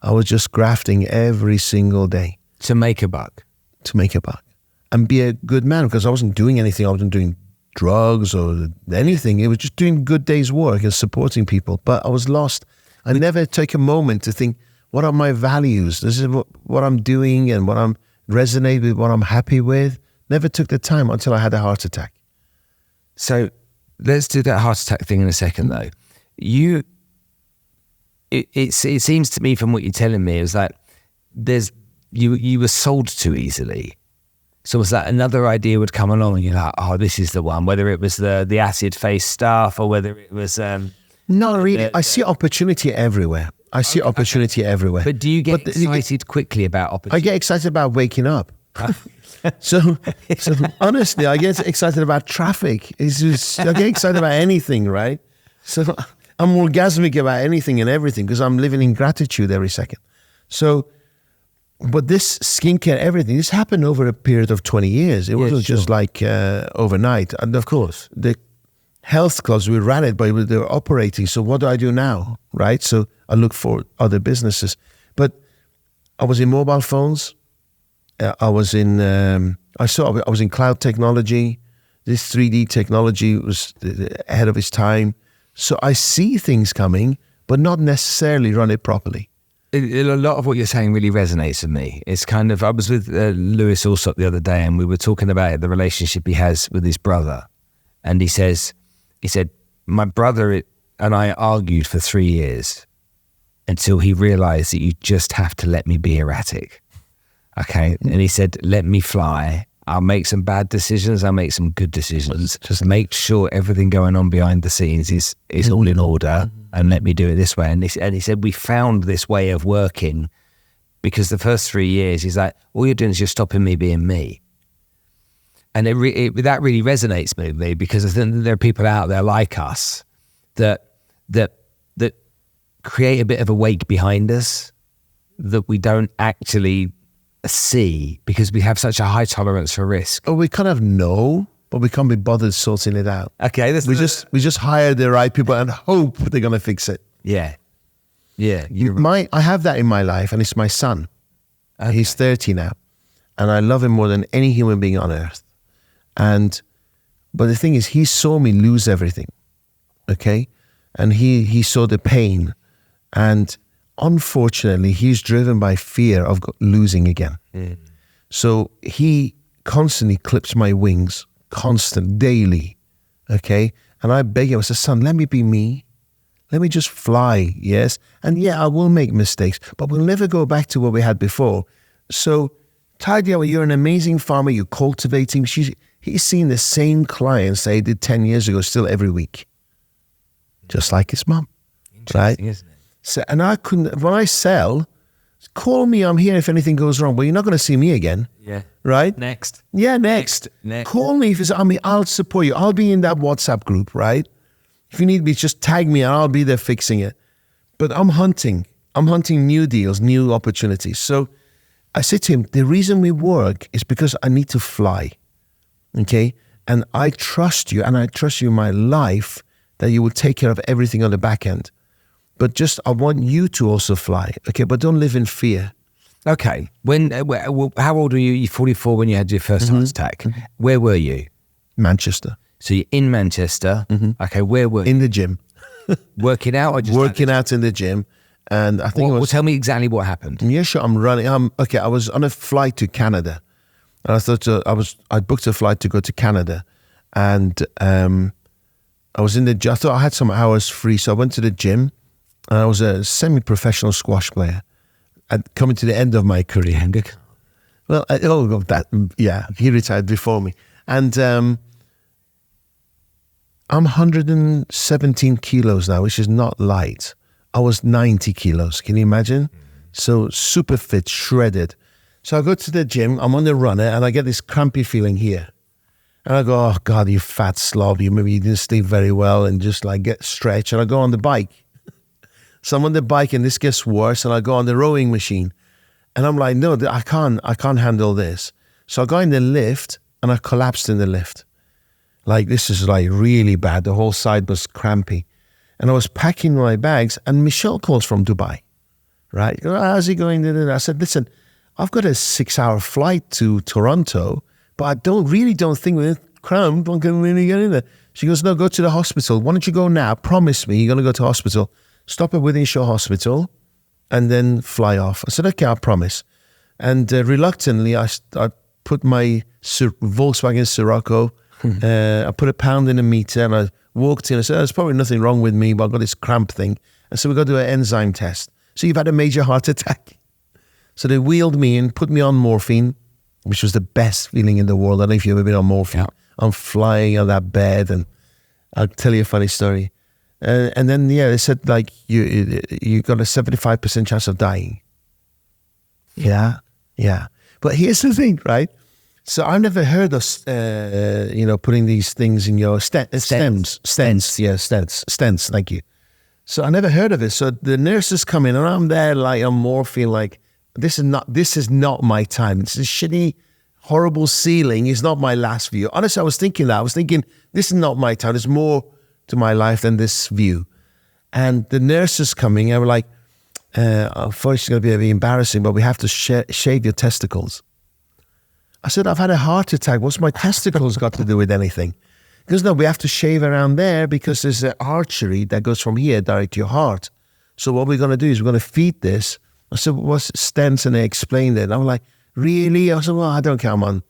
I was just grafting every single day. To make a buck. And be a good man, because I wasn't doing anything. I wasn't doing drugs or anything. It was just doing good day's work and supporting people. But I was lost. I never took a moment to think, what are my values? This is what I'm doing and what I'm resonate with, what I'm happy with. Never took the time until I had a heart attack. So let's do that heart attack thing in a second, though. It seems to me from what you're telling me is that you were sold too easily. So was that another idea would come along and you're like, oh, this is the one, whether it was the acid face stuff or whether it was... Not really. I see opportunity everywhere. Everywhere. But do you get excited quickly about opportunity? I get excited about waking up. So honestly, I get excited about traffic. I get excited about anything, right? So I'm orgasmic about anything and everything because I'm living in gratitude every second. So, but this skincare, everything, this happened over a period of 20 years. It wasn't just like overnight. And of course, the health clubs, we ran it, but they were operating. So what do I do now, right? So I look for other businesses. But I was in mobile phones. I was in cloud technology. This 3D technology was ahead of its time. So I see things coming, but not necessarily run it properly. A lot of what you're saying really resonates with me. It's kind of, I was with Lewis Alsop the other day and we were talking about the relationship he has with his brother. And he said, my brother and I argued for 3 years until he realized that you just have to let me be erratic. Okay. And he said, let me fly. I'll make some bad decisions. I'll make some good decisions. Just make sure everything going on behind the scenes is all in order and let me do it this way. And he said, we found this way of working because the first 3 years, he's like, all you're doing is you're stopping me being me. And that really resonates with me because I think there are people out there like us that create a bit of a wake behind us that we don't actually see because we have such a high tolerance for risk. Oh, we kind of know, but we can't be bothered sorting it out. Okay, we just hire the right people and hope they're going to fix it. Yeah. I have that in my life, and it's my son. Okay. He's 30 now, and I love him more than any human being on earth. But the thing is, he saw me lose everything. Okay, and he saw the pain, and unfortunately, he's driven by fear of losing again. So he constantly clips my wings, daily, okay? And I beg him, I said, son, let me be me. Let me just fly, yes? And yeah, I will make mistakes, but we'll never go back to what we had before. So, Tidy, you're an amazing farmer, you're cultivating. He's seen the same clients that he did 10 years ago still every week, just like his mom, right? Isn't it? So, and when I sell, call me, I'm here if anything goes wrong. Well, you're not going to see me again. Yeah. Right? Next. Yeah, next. Call me. I'll support you. I'll be in that WhatsApp group, right? If you need me, just tag me and I'll be there fixing it. But I'm hunting new deals, new opportunities. So I said to him, the reason we work is because I need to fly. Okay? And I trust you, and I trust you in my life that you will take care of everything on the back end. But just, I want you to also fly. Okay? But don't live in fear. Okay. How old were you? You're 44 when you had your first heart attack. Where were you? Manchester. So you're in Manchester. Okay, where were you? In the gym. Working out or just working out in the gym. And I think well, tell me exactly what happened. Yeah, sure. I'm running. I was on a flight to Canada. And I thought I booked a flight to go to Canada. And I was in the gym. I thought I had some hours free. So I went to the gym. And I was a semi-professional squash player. I'd coming to the end of my career. Well, he retired before me. And I'm 117 kilos now, which is not light. I was 90 kilos. Can you imagine? So super fit, shredded. So I go to the gym, I'm on the runner, and I get this crampy feeling here. And I go, oh God, you fat slob. Maybe you didn't sleep very well, and just like get stretched. And I go on the bike. So I'm on the bike, and this gets worse, and I go on the rowing machine. And I'm like, no, I can't handle this. So I got in the lift, and I collapsed in the lift. Like, this is like really bad. The whole side was crampy. And I was packing my bags, and Michelle calls from Dubai, right? How's he going? I said, listen, I've got a 6-hour flight to Toronto, but I don't think with cramp, I'm going to really get in there. She goes, no, go to the hospital. Why don't you go now? Promise me you're going to go to hospital. Stop at Wythenshawe Hospital and then fly off. I said, okay, I promise. And reluctantly, I put my Volkswagen Sirocco, I put £1 in a meter, and I walked in. I said, there's probably nothing wrong with me, but I've got this cramp thing. And so we got to do an enzyme test. So you've had a major heart attack. So they wheeled me in, put me on morphine, which was the best feeling in the world. I don't know if you've ever been on morphine. Yeah. I'm flying on that bed, and I'll tell you a funny story. And then, they said, like, you got a 75% chance of dying. Yeah. But here's the thing, right? So I've never heard of, putting these things in your stents. Yeah, stents. Thank you. So I never heard of it. So the nurses come in, and I'm there like on morphine, like, this is not my time. It's a shitty, horrible ceiling. It's not my last view. Honestly, I was thinking that. I was thinking, this is not my time. There's more to my life than this view. And the nurses coming, and were like, unfortunately, it's going to be a bit embarrassing, but we have to shave your testicles. I said, I've had a heart attack. What's my testicles got to do with anything? Because no, we have to shave around there because there's an artery that goes from here direct to your heart. So what we're going to do is we're going to feed this. I said, what's stents? And they explained it. And I'm like, really? I said, well, I don't care. I'm on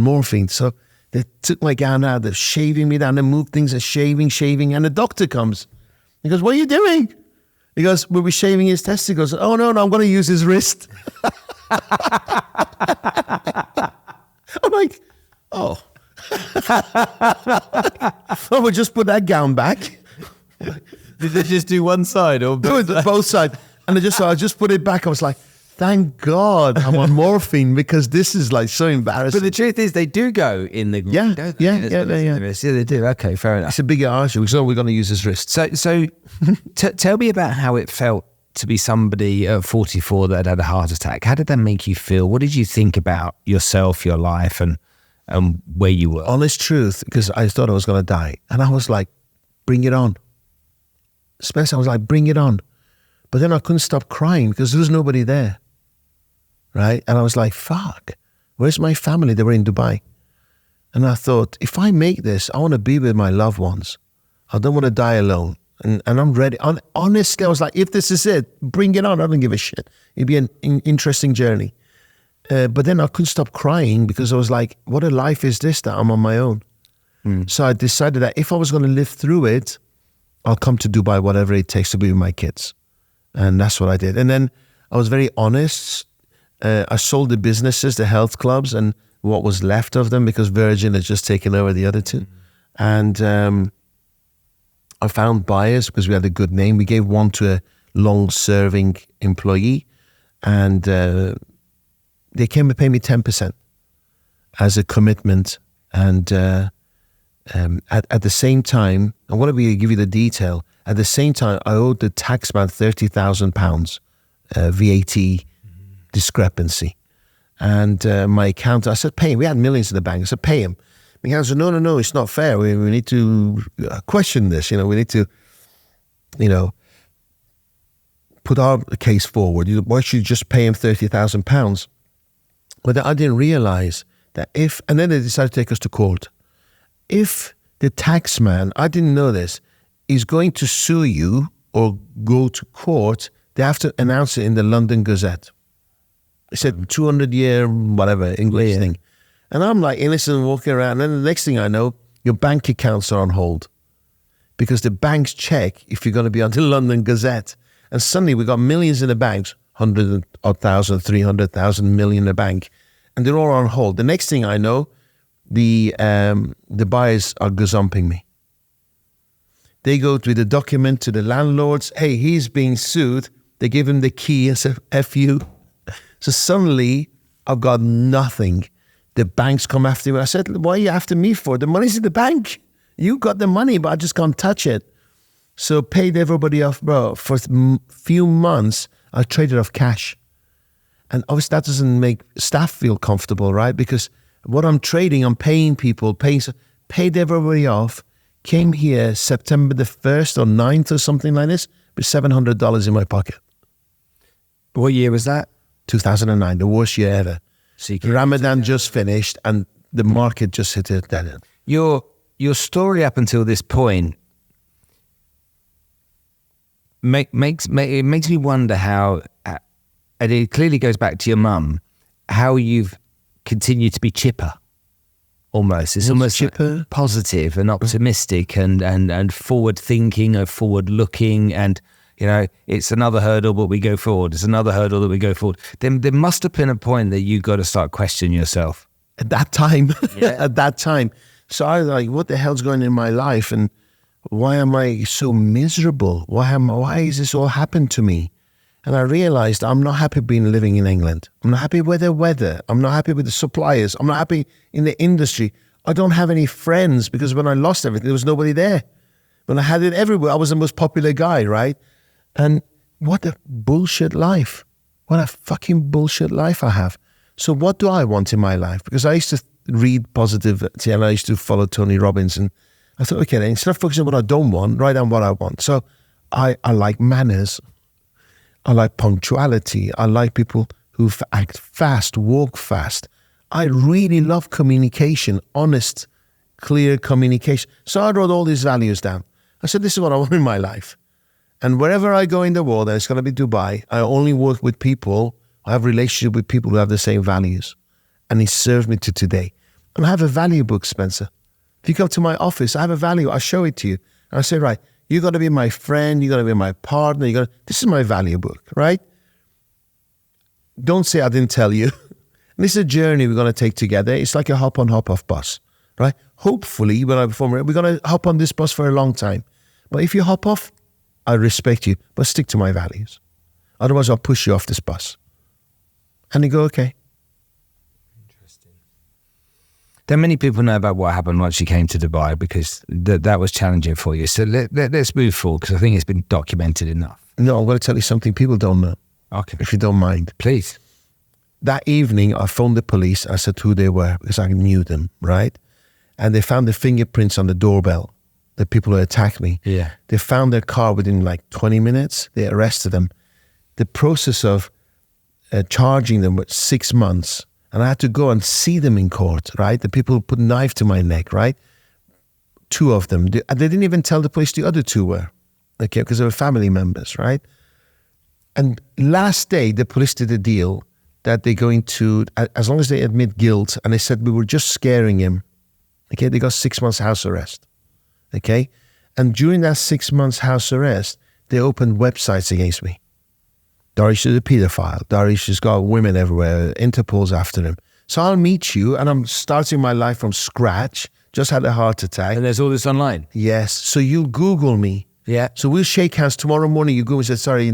morphine. So they took my gown out. They're shaving me down. They moved things. They're shaving. And the doctor comes. He goes, what are you doing? He goes, we'll be shaving his testicles. Oh, no, I'm going to use his wrist. I'm like, oh. Oh, we'll just put that gown back. Did they just do one side or both sides? And I just put it back. I was like, thank God I'm on morphine, because this is like so embarrassing. But the truth is, they do go in the yeah, they do. Okay, fair enough. It's a bigger artery, so we're going to use his wrist. So tell me about how it felt to be somebody at 44 that had a heart attack. How did that make you feel? What did you think about yourself, your life, and where you were? Honest truth, because I thought I was going to die. And I was like, bring it on. Spencer, I was like, bring it on. But then I couldn't stop crying because there was nobody there. Right? And I was like, fuck, where's my family? They were in Dubai. And I thought, if I make this, I want to be with my loved ones. I don't want to die alone. And I'm ready. Honestly, I was like, if this is it, bring it on. I don't give a shit. It'd be an interesting journey. But then I couldn't stop crying because I was like, what a life is this that I'm on my own? So I decided that if I was going to live through it, I'll come to Dubai, whatever it takes to be with my kids. And that's what I did. And then I was very honest. I sold the businesses, the health clubs, and what was left of them, because Virgin had just taken over the other two. And I found buyers because we had a good name. We gave one to a long-serving employee, and they came and paid me 10% as a commitment. And at the same time, I want to give you the detail. At the same time, I owed the taxman £30,000 VAT discrepancy. And my accountant, I said, pay him. We had millions in the bank. I said, pay him. My accountant said, no, it's not fair. We need to question this. We need to, put our case forward. Why should you just pay him £30,000? But I didn't realize that and then they decided to take us to court. If the taxman, I didn't know this, is going to sue you or go to court, they have to announce it in the London Gazette. It said 200-year, whatever, English thing. And I'm like innocent walking around. And then the next thing I know, your bank accounts are on hold. Because the banks check if you're going to be on the London Gazette. And suddenly we got millions in the banks, 100,000, 300,000 million in the bank. And they're all on hold. The next thing I know, the buyers are gazumping me. They go with the document to the landlords. Hey, he's being sued. They give him the key and say, F you. So suddenly, I've got nothing. The banks come after me. I said, what are you after me for? The money's in the bank. You got the money, but I just can't touch it. So paid everybody off, bro. For a few months, I traded off cash. And obviously that doesn't make staff feel comfortable, right? Because what I'm trading, I'm paying people, paid everybody off, came here September the 1st or 9th or something like this, with $700 in my pocket. What year was that? 2009, the worst year ever. Ramadan just finished and the market just hit it dead end. Your story up until this point makes me wonder how, and it clearly goes back to your mum, how you've continued to be chipper. Almost, it's almost chipper, like positive and optimistic, and forward thinking, or forward looking, and it's another hurdle, but we go forward. It's another hurdle that we go forward. Then there must have been a point that you got to start questioning yourself. At that time, at that time. So I was like, what the hell's going on in my life? And why am I so miserable? Why is this all happened to me? And I realized I'm not happy living in England. I'm not happy with the weather. I'm not happy with the suppliers. I'm not happy in the industry. I don't have any friends because when I lost everything, there was nobody there. When I had it everywhere, I was the most popular guy, right? And what a bullshit life. What a fucking bullshit life I have. So what do I want in my life? Because I used to read positivity and I used to follow Tony Robbins. And I thought, okay, then instead of focusing on what I don't want, write down what I want. So I like manners. I like punctuality. I like people who act fast, walk fast. I really love communication, honest, clear communication. So I wrote all these values down. I said, this is what I want in my life. And wherever I go in the world, and it's going to be Dubai, I only work with people, I have relationship with people who have the same values. And it served me to today. And I have a value book, Spencer. If you come to my office, I have a value, I show it to you. And I say, right, you got to be my friend, you got to be my partner, this is my value book, right? Don't say I didn't tell you. This is a journey we're going to take together. It's like a hop-on, hop-off bus, right? Hopefully, when I perform, we're going to hop on this bus for a long time. But if you hop off, I respect you, but stick to my values. Otherwise, I'll push you off this bus. And you go, okay. Interesting. Don't many people know about what happened once you came to Dubai, because that was challenging for you. So let's move forward, because I think it's been documented enough. No, I'm going to tell you something people don't know. Okay. If you don't mind. Please. That evening, I phoned the police. I said who they were because I knew them, right? And they found the fingerprints on the doorbell, the people who attacked me. Yeah. They found their car within like 20 minutes. They arrested them. The process of charging them was 6 months. And I had to go and see them in court, right? The people who put a knife to my neck, right? 2 of them. They didn't even tell the police the other 2 were, okay, because they were family members, right? And last day, the police did a deal that they're going to, as long as they admit guilt, and they said we were just scaring him, okay, they got 6 months house arrest, okay? And during that 6 months house arrest, they opened websites against me. Dariush is a pedophile. Dariush has got women everywhere. Interpol's after him. So I'll meet you, and I'm starting my life from scratch, just had a heart attack. And there's all this online? Yes. So you'll Google me. Yeah. So we'll shake hands tomorrow morning. You Google me and say, sorry,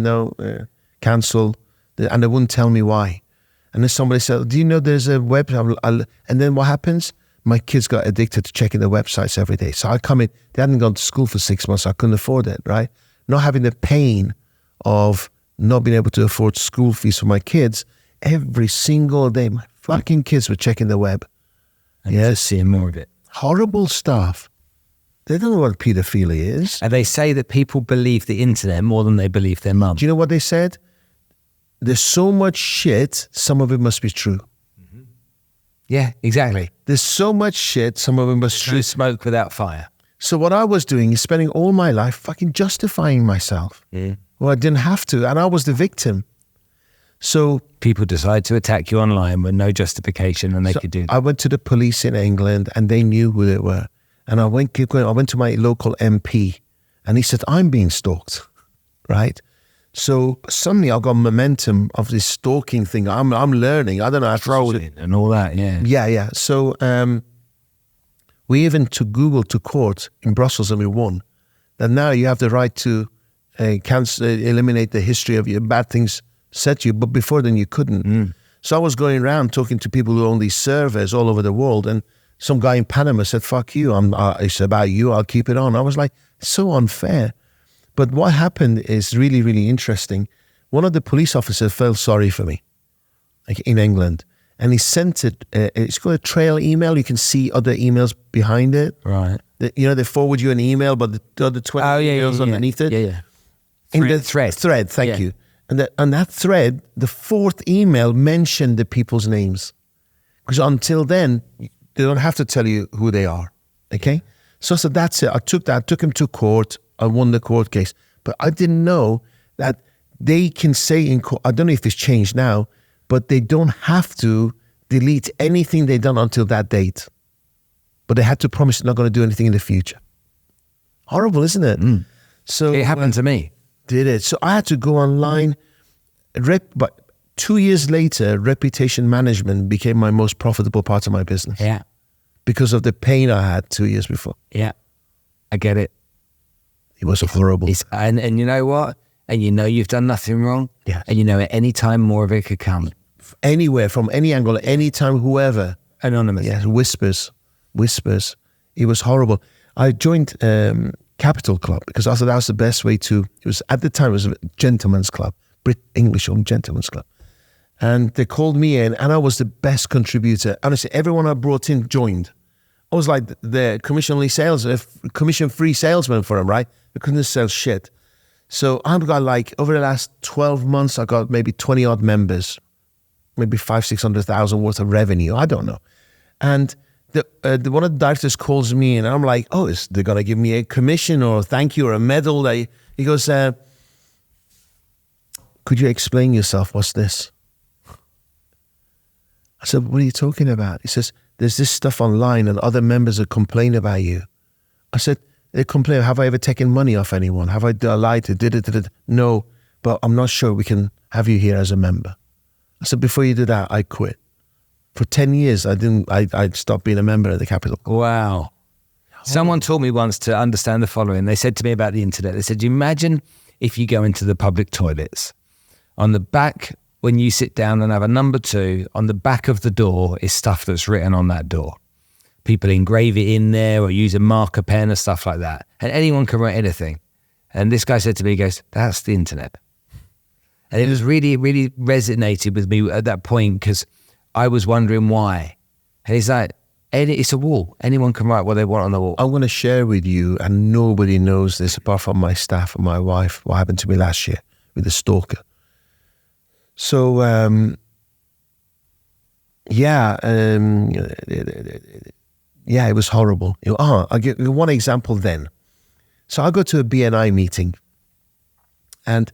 cancel. And they wouldn't tell me why. And then somebody said, do you know there's a website? And then what happens? My kids got addicted to checking the websites every day. So I come in, they hadn't gone to school for 6 months. So I couldn't afford it, right? Not having the pain of not being able to afford school fees for my kids. Every single day, my Fucking kids were checking the web. And Yes. just seeing more of it. Horrible stuff. They don't know what paedophilia is. And they say that people believe the internet more than they believe their mum. Do you know what they said? There's so much shit, some of it must be true. Yeah, exactly. There's so much shit, some of it must be No true. smoke without fire. So what I was doing is spending all my life fucking justifying myself. Well, I didn't have to, and I was the victim. So People decide to attack you online with no justification, and they could do that. I went to the police in England, and they knew who they were. And I went to my local MP, and he said, I'm being stalked, right? So suddenly I got momentum of this stalking thing. I'm learning. I don't know how to Trolling and all that, yeah. Yeah. So we even took Google to court in Brussels, and we won. That now you have the right to eliminate the history of your bad things said to you, but before then you couldn't. So I was going around talking to people who own these servers all over the world, and some guy in Panama said, fuck you, it's about you, I'll keep it on. I was like, so unfair. But what happened is really, really interesting. One of the police officers felt sorry for me, like in England, and he sent it, it's called a trail email. You can see other emails behind it. Right. They forward you an email, but the other 20 emails underneath it. Yeah. In the Thread. Thread, thank Yeah. you. And on that thread, the fourth email mentioned the people's names. Because until then, they don't have to tell you who they are. Okay? So that's it. I took him to court. I won the court case. But I didn't know that they can say in court, I don't know if it's changed now, but they don't have to delete anything they've done until that date. But they had to promise they're not going to do anything in the future. Horrible, isn't it? So It happened to me. did it. So I had to go online. But 2 years later, reputation management became my most profitable part of my business Yeah. because of the pain I had 2 years before. Yeah. I get it. It was horrible. And you know what? And you know you've done nothing wrong. Yes. And you know at any time more of it could come. Anywhere, from any angle, anytime, whoever. Anonymous. Yes, whispers. It was horrible. I joined Capital Club because I thought that was the best way to, at the time, it was a gentleman's club, English-owned gentleman's club. And they called me in, and I was the best contributor. Honestly, everyone I brought in joined. I was like the commission-free salesman for them, right? I couldn't sell shit. So I've got over the last 12 months, I got maybe 20 odd members, maybe 500,000-600,000 worth of revenue. I don't know. And the one of the directors calls me in, and I'm like, oh, they're going to give me a commission or a thank you or a medal. He goes, could you explain yourself? What's this? I said, what are you talking about? He says, there's this stuff online and other members are complaining about you. I said, they complain, have I ever taken money off anyone? Have I lied to, did it? No, but I'm not sure we can have you here as a member. I said, before you did that, I quit. For 10 years, I stopped being a member of the Capital. Wow. Someone told me once to understand the following. They said to me about the internet, they said, imagine if you go into the public toilets. On the back, when you sit down and have a number 2, on the back of the door is stuff that's written on that door. People engrave it in there or use a marker pen or stuff like that. And anyone can write anything. And this guy said to me, he goes, that's the internet. And it was really, really resonated with me at that point because I was wondering why. And he's like, it's a wall. Anyone can write what they want on the wall. I'm going to share with you, and nobody knows this apart from my staff and my wife, what happened to me last year with the stalker. So, it was horrible. I'll give you one example then. So I go to a BNI meeting, and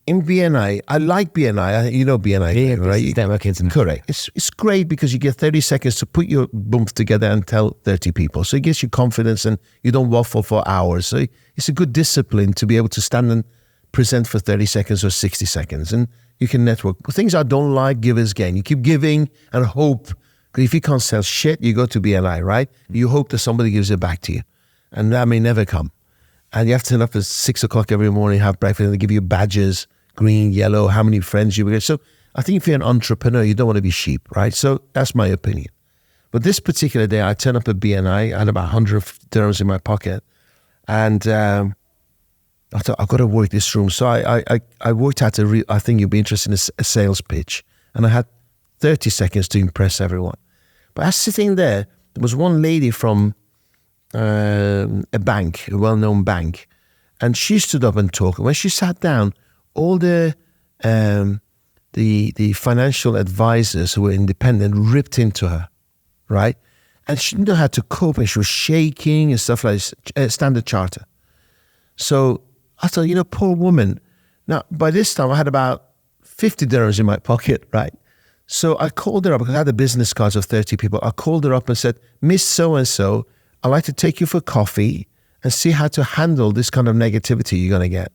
in BNI, I like BNI. You know BNI, right? Network internet. Correct. It's great because you get 30 seconds to put your bump together and tell 30 people. So it gives you confidence and you don't waffle for hours. So it's a good discipline to be able to stand and present for 30 seconds or 60 seconds. And you can network. Things I don't like, givers gain. You keep giving and hope. Because if you can't sell shit, you go to BNI, right? You hope that somebody gives it back to you. And that may never come. And you have to turn up at 6 o'clock every morning, have breakfast, and they give you badges, green, yellow, how many friends you get. So I think if you're an entrepreneur, you don't want to be sheep, right? So that's my opinion. But this particular day, I turned up at BNI, I had about 100 dirhams in my pocket. And I thought, I've got to work this room. So I worked out I think you'd be interested in a sales pitch. And I had 30 seconds to impress everyone. But I was sitting there was one lady from a bank, a well-known bank, and she stood up and talked. When she sat down, all the financial advisors who were independent ripped into her, right? And she didn't know how to cope, and she was shaking and stuff like Standard Charter. So I thought, poor woman. Now, by this time, I had about 50 dirhams in my pocket, right? So I called her up because I had the business cards of 30 people. I called her up and said, Miss So-and-so, I'd like to take you for coffee and see how to handle this kind of negativity you're going to get.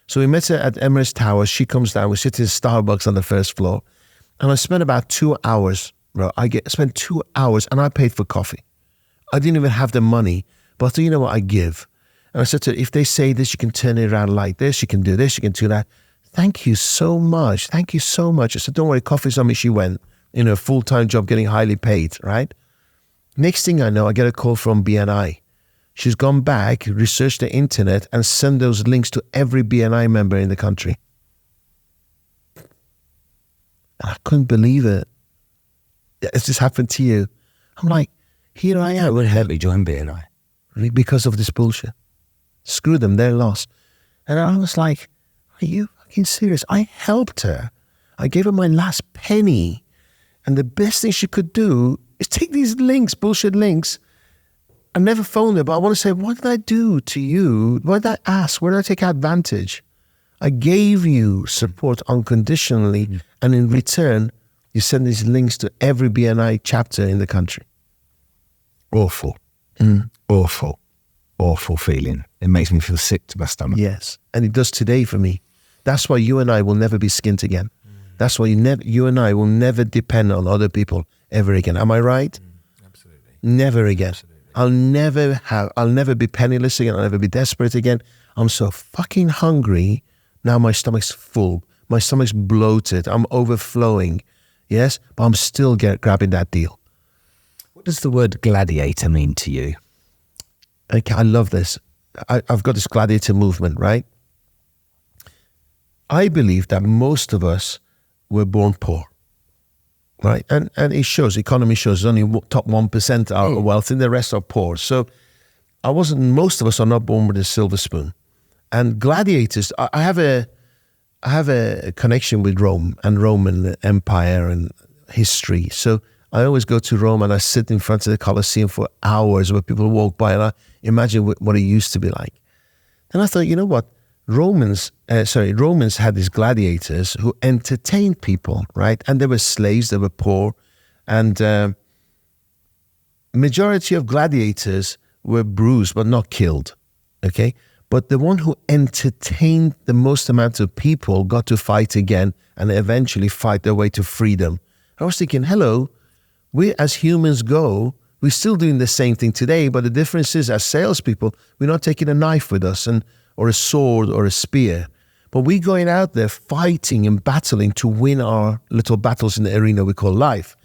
So we met her at Emirates Tower. She comes down. We sit in Starbucks on the first floor. And I spent about 2 hours, bro. I spent 2 hours and I paid for coffee. I didn't even have the money. But I thought, you know what, I give. And I said to her, if they say this, you can turn it around like this. You can do this. You can do that. Thank you so much. Thank you so much. I said, don't worry, coffee's on me. She went in a full-time job getting highly paid, right? Next thing I know, I get a call from BNI. She's gone back, researched the internet, and sent those links to every BNI member in the country. And I couldn't believe it. It's just happened to you. I'm like, here I am. Would help me join BNI. Because of this bullshit. Screw them, they're lost. And I was like, are you fucking serious? I helped her. I gave her my last penny. And the best thing she could do is take these links, bullshit links. I never phoned her, but I want to say, what did I do to you? What did I ask? Where did I take advantage? I gave you support unconditionally. And in return, you send these links to every BNI chapter in the country. Awful. Awful feeling. It makes me feel sick to my stomach. Yes. And it does today for me. That's why you and I will never be skint again. That's why you and I will never depend on other people ever again. Am I right? Absolutely. Never again. Absolutely. I'll never be penniless again. I'll never be desperate again. I'm so fucking hungry. Now my stomach's full. My stomach's bloated. I'm overflowing. Yes, but I'm still grabbing that deal. What does the word gladiator mean to you? Okay, I love this. I've got this gladiator movement, right? I believe that most of us were born poor, right? And it shows, economy shows, only top 1% are wealthy and the rest are poor. So most of us are not born with a silver spoon. And gladiators, I have a connection with Rome and Roman Empire and history. So I always go to Rome and I sit in front of the Colosseum for hours where people walk by and I imagine what it used to be like. And I thought, you know what? Romans had these gladiators who entertained people, right? And they were slaves, they were poor. And majority of gladiators were bruised but not killed, okay? But the one who entertained the most amount of people got to fight again and eventually fight their way to freedom. I was thinking, hello, we as humans we're still doing the same thing today, but the difference is as salespeople, we're not taking a knife with us or a sword or a spear, but we're going out there fighting and battling to win our little battles in the arena we call life.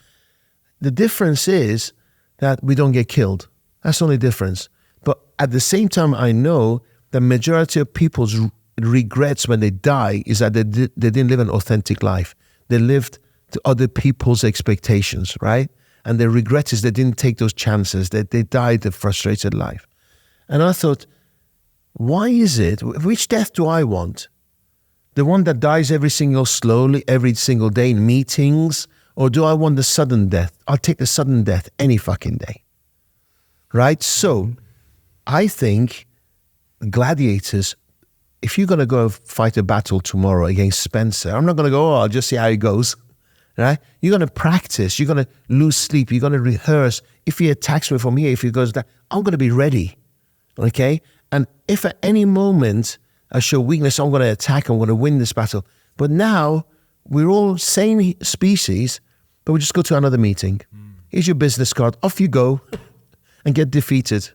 The difference is that we don't get killed. That's the only difference. But at the same time, I know the majority of people's regrets when they die is that they didn't live an authentic life. They lived to other people's expectations, right? And their regret is they didn't take those chances, that they died a frustrated life. And I thought, why is it, which death do I want? The one that dies every single day in meetings? Or do I want the sudden death? I'll take the sudden death any fucking day. Right? So, I think gladiators, if you're going to go fight a battle tomorrow against Spencer, I'm not going to go, I'll just see how it goes. Right? You're going to practice. You're going to lose sleep. You're going to rehearse. If he attacks me from here, if he goes down, I'm going to be ready. Okay? And if at any moment I show weakness, I'm going to attack. I'm going to win this battle. But now we're all same species, but we just go to another meeting. Here's your business card. Off you go and get defeated.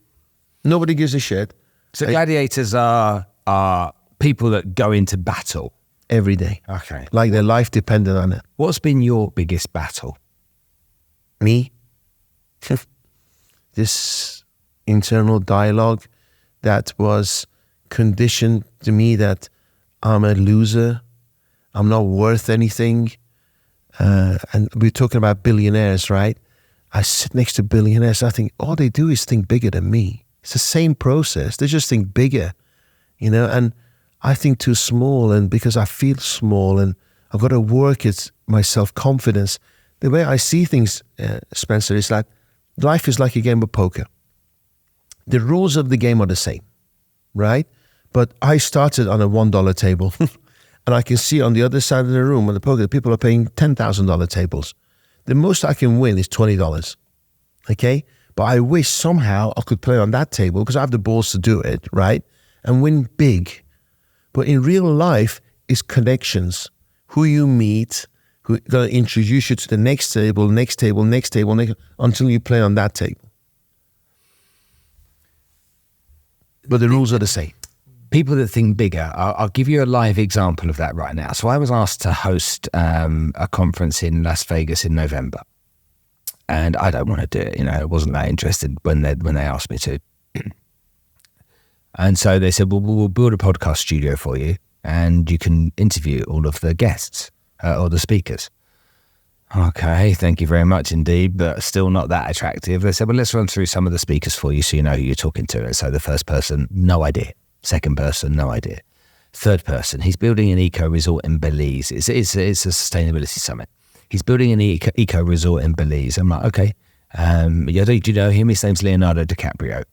Nobody gives a shit. So gladiators are people that go into battle. Every day. Okay. Like their life depended on it. What's been your biggest battle? Me? This internal dialogue that was conditioned to me that I'm a loser, I'm not worth anything, and we're talking about billionaires, right? I sit next to billionaires. I think all they do is think bigger than me. It's the same process. They just think bigger, and I think too small. And because I feel small and I've got to work at my self-confidence, the way I see things, Spencer, is like life is like a game of poker. The rules of the game are the same, right? But I started on a $1 table and I can see on the other side of the room on the poker, people are paying $10,000 tables. The most I can win is $20, okay? But I wish somehow I could play on that table because I have the balls to do it, right? And win big. But in real life, it's connections. Who you meet, who's going to introduce you to the next table, until you play on that table. But the rules are the same. People that think bigger, I'll give you a live example of that right now. So I was asked to host a conference in Las Vegas in November. And I don't want to do it. I wasn't that interested when they asked me to. And so they said, well, we'll build a podcast studio for you and you can interview all of the guests or the speakers. Okay, thank you very much indeed, but still not that attractive. They said, well, let's run through some of the speakers for you so you know who you're talking to. And so the first person, no idea. Second person, no idea. Third person, he's building an eco resort in Belize. It's a sustainability summit. He's building an eco resort in Belize. I'm like, okay. Do you know him? His name's Leonardo DiCaprio.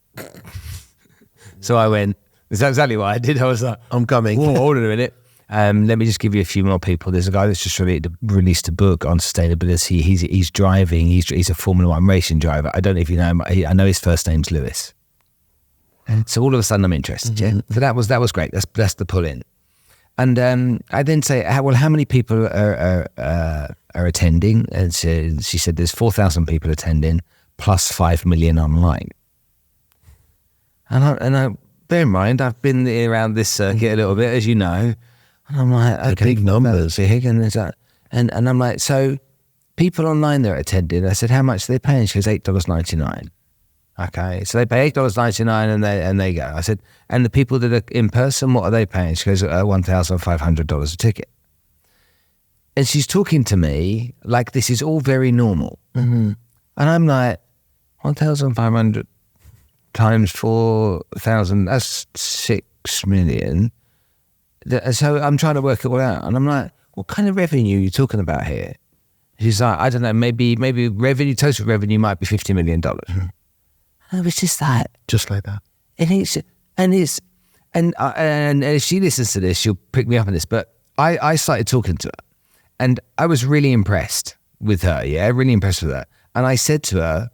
So I went, is that exactly what I did? I was like, I'm coming. Whoa, hold on a minute. Let me just give you a few more people. There's a guy that's just released a book on sustainability. He's driving. He's a Formula One racing driver. I don't know if you know him. I know his first name's Lewis. So all of a sudden I'm interested. Mm-hmm. Yeah. So that was great. That's the pull in. And I then say, well, how many people are attending? And she said there's 4,000 people attending plus 5 million online. And I bear in mind I've been around this circuit a little bit, as you know. And I'm like, okay, big numbers. Big, and I'm like, so people online that are attending, I said, how much are they paying? She goes, $8.99. Okay, so they pay $8.99 and they go. I said, and the people that are in person, what are they paying? She goes, $1,500 a ticket. And she's talking to me like this is all very normal. Mm-hmm. And I'm like, 1,500 times 4,000, that's 6 million. So I'm trying to work it all out. And I'm like, what kind of revenue are you talking about here? She's like, I don't know, maybe revenue, total revenue might be $50 million. Mm-hmm. And it was just that. Just like that. And if she listens to this, she'll pick me up on this. But I started talking to her and I was really impressed with her. Yeah, really impressed with her. And I said to her,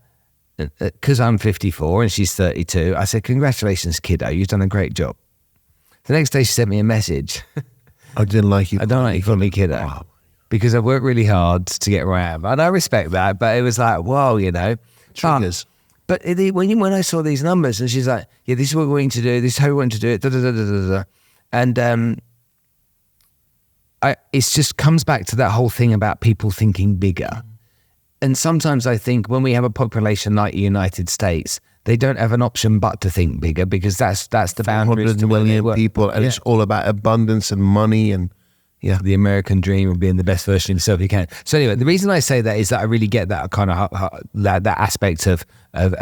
because I'm 54 and she's 32, I said, congratulations, kiddo, you've done a great job. The next day she sent me a message. I didn't like you. I don't like you calling me kiddo. Wow. Because I've worked really hard to get where I am. And I respect that, but it was like, whoa, Triggers. But when I saw these numbers and she's like, yeah, this is what we're going to do, this is how we want to do it, da, da, da, da, da, da. And it just comes back to that whole thing about people thinking bigger. And sometimes I think when we have a population like the United States, they don't have an option but to think bigger because that's the boundaries. 100 million people, and it's all about abundance and money and the American dream of being the best version of yourself you can. So anyway, the reason I say that is that I really get that kind of that aspect of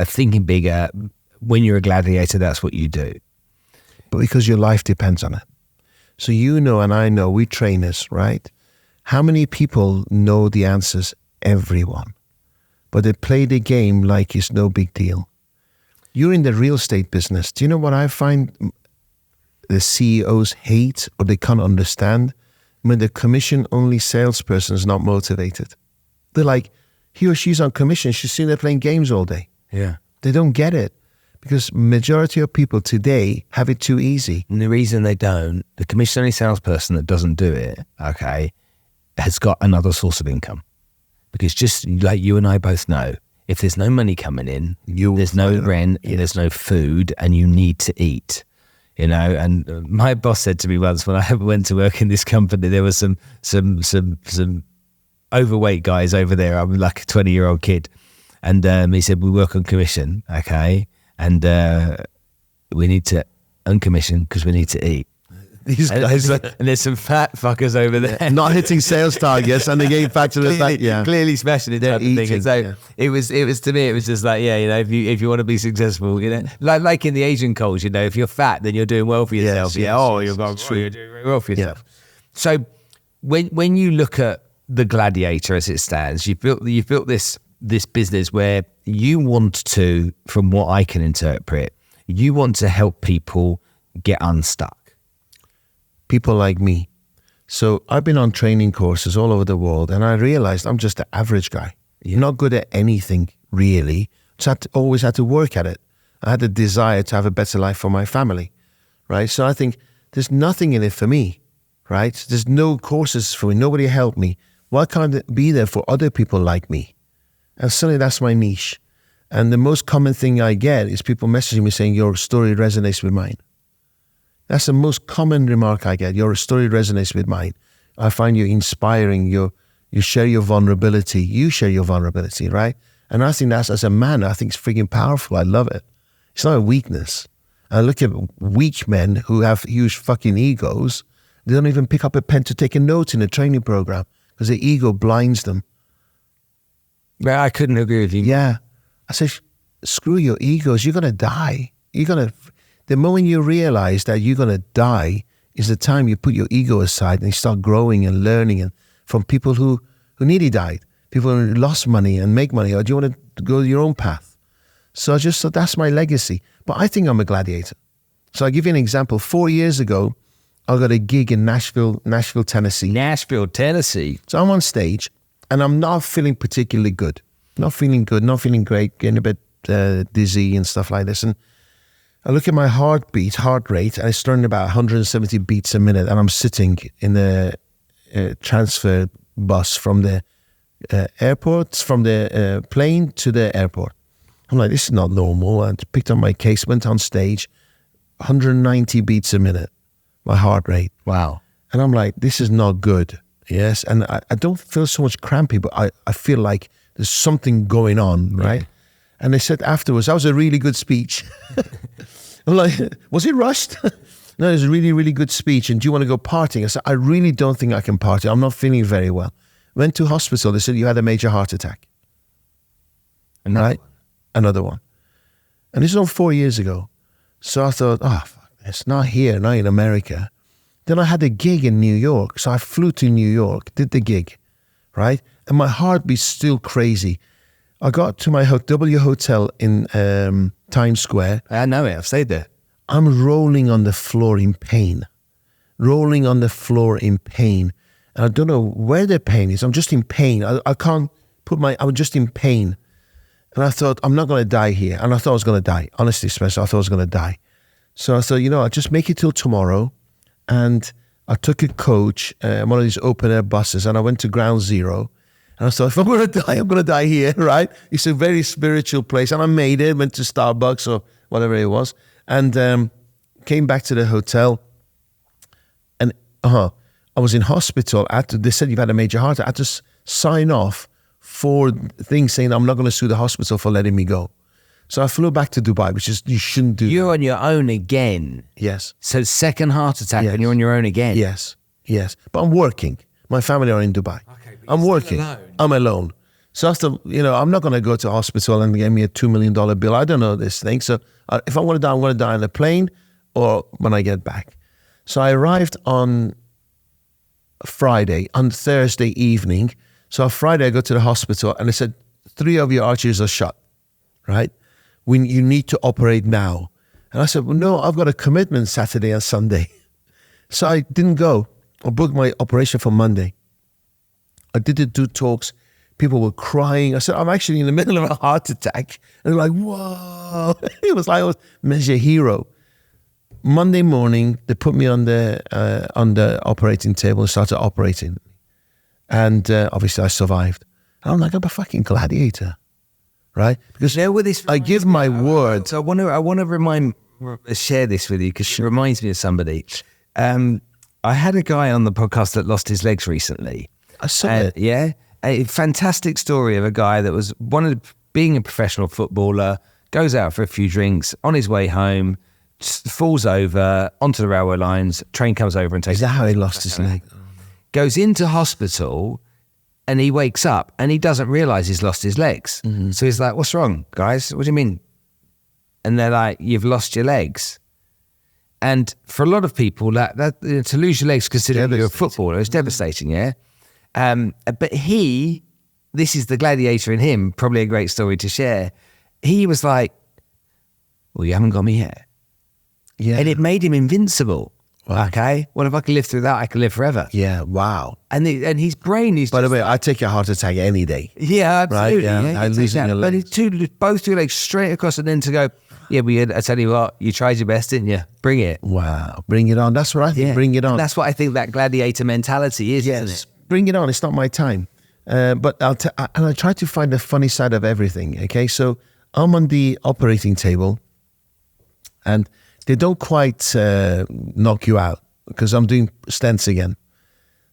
thinking bigger. When you're a gladiator, that's what you do. But because your life depends on it. So and I know, we trainers, right? How many people know the answers? Everyone. But they play the game like it's no big deal. You're in the real estate business. Do you know what I find the CEOs hate or they can't understand? When the commission-only salesperson is not motivated. They're like, he or she's on commission, she's sitting there playing games all day. Yeah. They don't get it because majority of people today have it too easy. And the reason they don't, the commission-only salesperson that doesn't do it, okay, has got another source of income. Because just like you and I both know, if there's no money coming in, there's no rent, there's no food, and you need to eat. And my boss said to me once when I went to work in this company, there was some overweight guys over there. I'm like a 20-year-old kid. And he said, we work on commission, okay? And we need to earn commission because we need to eat. These guys and there's some fat fuckers over there not hitting sales targets, and they're getting back to the clearly smashing it. Type of thing. And so it was to me, it was just like, if you want to be successful, like in the Asian culture, if you're fat, then you're doing well for yourself. You're doing very well for yourself. So when you look at the Gladiator as it stands, you've built this business where you want to, from what I can interpret, you want to help people get unstuck. People like me. So I've been on training courses all over the world, and I realized I'm just the average guy. Not good at anything, really. Always had to work at it. I had a desire to have a better life for my family, right? So I think there's nothing in it for me, right? There's no courses for me. Nobody helped me. Why can't it be there for other people like me? And suddenly that's my niche. And the most common thing I get is people messaging me saying, your story resonates with mine. That's the most common remark I get. Your story resonates with mine. I find you inspiring. You share your vulnerability. You share your vulnerability, right? And I think that's, as a man, I think it's freaking powerful. I love it. It's not a weakness. I look at weak men who have huge fucking egos. They don't even pick up a pen to take a note in a training program because the ego blinds them. Well, I couldn't agree with you. Yeah. I say, screw your egos. You're going to die. The moment you realize that you're going to die is the time you put your ego aside and you start growing and learning, and from people who nearly died, people who lost money and make money, or do you want to go your own path? So I just thought that's my legacy. But I think I'm a gladiator. So I'll give you an example. 4 years ago, I got a gig in Nashville, Tennessee. Nashville, Tennessee. So I'm on stage and I'm not feeling particularly good. Not feeling good, not feeling great, getting a bit dizzy and stuff like this. And I look at my heart rate, and it's turning about 170 beats a minute. And I'm sitting in the transfer bus from the airport, from the plane to the airport. I'm like, this is not normal. I picked up my case, went on stage, 190 beats a minute, my heart rate. Wow. And I'm like, this is not good. Yes. And I don't feel so much crampy, but I feel like there's something going on, right? Yeah. And they said afterwards, that was a really good speech. I'm like, was it rushed? No, it was a really, really good speech. And do you want to go partying? I said, I really don't think I can party. I'm not feeling very well. Went to hospital. They said, you had a major heart attack. Another one. And this was 4 years ago. So I thought, fuck, it's not here, not in America. Then I had a gig in New York. So I flew to New York, did the gig, right? And my heartbeat's still crazy. I got to my W Hotel in Times Square. I know it. I've stayed there. I'm rolling on the floor in pain. And I don't know where the pain is. I'm just in pain. I can't put I'm just in pain. And I thought, I'm not going to die here. And I thought I was going to die. Honestly, Spencer, I thought I was going to die. So I thought, I'll just make it till tomorrow. And I took a coach, one of these open air buses, and I went to Ground Zero. And I thought, if I'm going to die, I'm going to die here, right? It's a very spiritual place. And I made it, went to Starbucks or whatever it was, and came back to the hotel. And I was in hospital. They said, you've had a major heart attack. I had to sign off 4 things saying I'm not going to sue the hospital for letting me go. So I flew back to Dubai, which is, you shouldn't do. You're on your own again. Yes. So second heart attack, yes. And you're on your own again. Yes. But I'm working. My family are in Dubai. Okay, I'm working. I'm alone. So I thought, I'm not going to go to hospital and get me a $2 million bill. I don't know this thing. So if I want to die, I'm going to die on the plane or when I get back. So I arrived on Friday, on Thursday evening. So on Friday, I go to the hospital and they said, 3 of your arteries are shut, right? You need to operate now. And I said, well, no, I've got a commitment Saturday and Sunday. So I didn't go. I booked my operation for Monday. I did the 2 talks. People were crying. I said, I'm actually in the middle of a heart attack. And they're like, whoa. It was like I was a hero. Monday morning, they put me on the operating table and started operating. And obviously I survived. And I'm like, I'm a fucking gladiator, right? Because I give my word. So I want to share this with you because it reminds me of somebody. I had a guy on the podcast that lost his legs recently. I saw it. Yeah. A fantastic story of a guy that wanted being a professional footballer, goes out for a few drinks, on his way home, falls over onto the railway lines. Train comes over and takes. Is that how he lost his leg? Goes into hospital, and he wakes up and he doesn't realise he's lost his legs. Mm-hmm. So he's like, "What's wrong, guys? What do you mean?" And they're like, "You've lost your legs." And for a lot of people, that to lose your legs, considering you're a footballer, is devastating. Yeah. But this is the gladiator in him. Probably a great story to share. He was like, "Well, you haven't got me yet." Yeah. And it made him invincible. Wow. Okay. Well, if I can live through that, I can live forever. Yeah. Wow. And his brain is. By the way, I'd take a heart attack any day. Yeah, absolutely. Right? Yeah. I'm losing your legs. But both your legs straight across, and then to go, yeah, I tell you what, you tried your best, didn't you? Bring it. Wow. Bring it on. That's what I think. Yeah. Bring it on. And that's what I think that gladiator mentality is, yes. Isn't it? Bring it on. It's not my time. But I try to find the funny side of everything. Okay. So I'm on the operating table, and they don't quite knock you out because I'm doing stents again.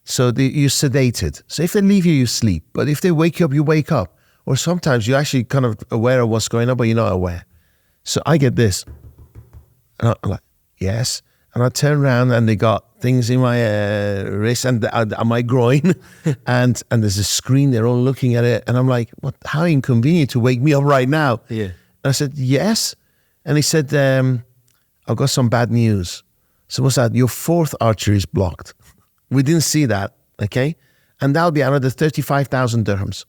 So you're sedated. So if they leave you, you sleep. But if they wake you up, you wake up. Or sometimes you're actually kind of aware of what's going on, but you're not aware. So I get this. And I'm like, yes. And I turn around and they got things in my wrist and on my groin. and there's a screen. They're all looking at it. And I'm like, what? How inconvenient to wake me up right now. Yeah. And I said, yes. And he said, I've got some bad news. So what's that? Your fourth artery is blocked. We didn't see that, okay? And that'll be another 35,000 dirhams.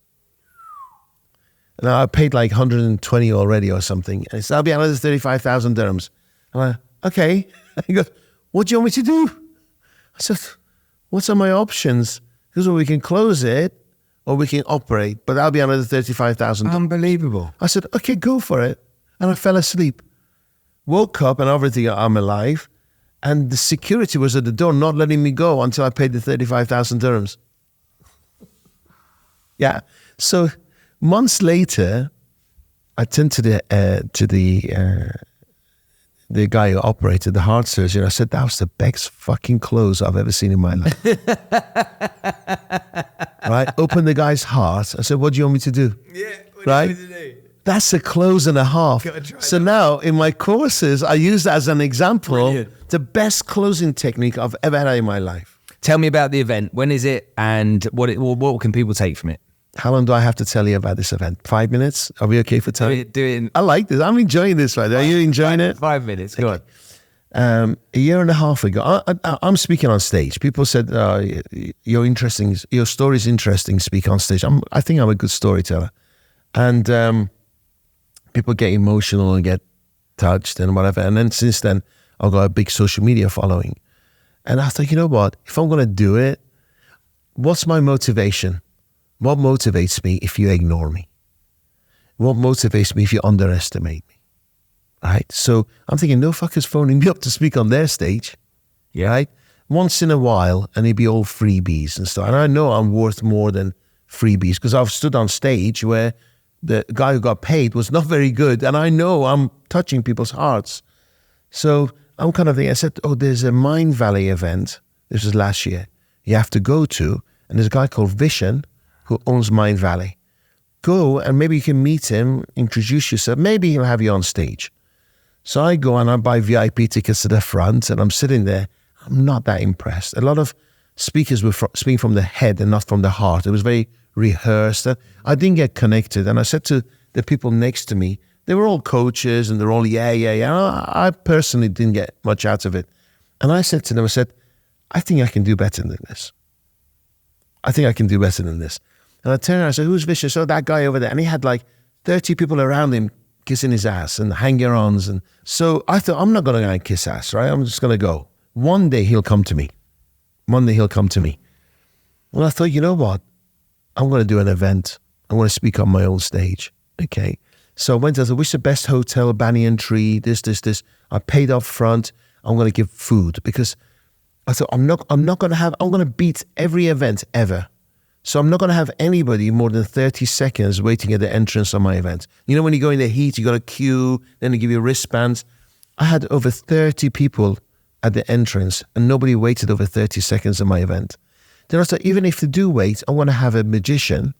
And I paid like 120 already or something. And so that'll be another 35,000 dirhams. I'm like, okay. He goes, what do you want me to do? I said, what's are my options? He goes, well, we can close it or we can operate, but that'll be another 35,000. Unbelievable. I said, okay, go for it. And I fell asleep. Woke up and everything, I'm alive. And the security was at the door, not letting me go until I paid the 35,000 dirhams. Yeah. So months later, I turned to the guy who operated the heart surgery. I said, that was the best fucking close I've ever seen in my life. Right? Opened the guy's heart. I said, what do you want me to do? Yeah. Right? Do you want me to do? That's a close and a half. So now in my courses, I use that as an example. Brilliant. The best closing technique I've ever had in my life. Tell me about the event. When is it and what can people take from it? How long do I have to tell you about this event? 5 minutes? Are we okay for time? Do it I like this. I'm enjoying this. Right? Are you enjoying it? 5 minutes. Go on. A year and a half ago, I'm speaking on stage. People said, your story's interesting, speak on stage. I think I'm a good storyteller. And people get emotional and get touched and whatever. And then since then, I've got a big social media following. And I thought, you know what? If I'm going to do it, what's my motivation? What motivates me if you ignore me? What motivates me if you underestimate me? Right? So I'm thinking, no fuckers phoning me up to speak on their stage. Yeah. Right? Once in a while, and it'd be all freebies and stuff. And I know I'm worth more than freebies because I've stood on stage where the guy who got paid was not very good. And I know I'm touching people's hearts. So I'm kind of thinking, I said, there's a Mind Valley event. This was last year. You have to go to. And there's a guy called Vishen who owns Mind Valley. Go and maybe you can meet him, introduce yourself. Maybe he'll have you on stage. So I go and I buy VIP tickets to the front and I'm sitting there. I'm not that impressed. A lot of speakers were speaking from the head and not from the heart. It was very rehearsed. I didn't get connected. And I said to the people next to me, they were all coaches and they're all, yeah. I personally didn't get much out of it. And I said to them, I think I can do better than this. I think I can do better than this. And I turned around and I said, who's Vicious? So that guy over there. And he had like 30 people around him kissing his ass and hanger-ons. And so I thought, I'm not going to go and kiss ass, right? I'm just going to go. One day he'll come to me. Well, I thought, you know what? I'm going to do an event. I want to speak on my own stage. Okay. So I went to, which is the best hotel, banyan tree, this. I paid up front. I'm going to give food because I thought, I'm going to beat every event ever. So I'm not going to have anybody more than 30 seconds waiting at the entrance of my event. You know, when you go in the heat, you got a queue, then they give you wristbands. I had over 30 people at the entrance and nobody waited over 30 seconds of my event. Then I thought, even if they do wait, I want to have a magician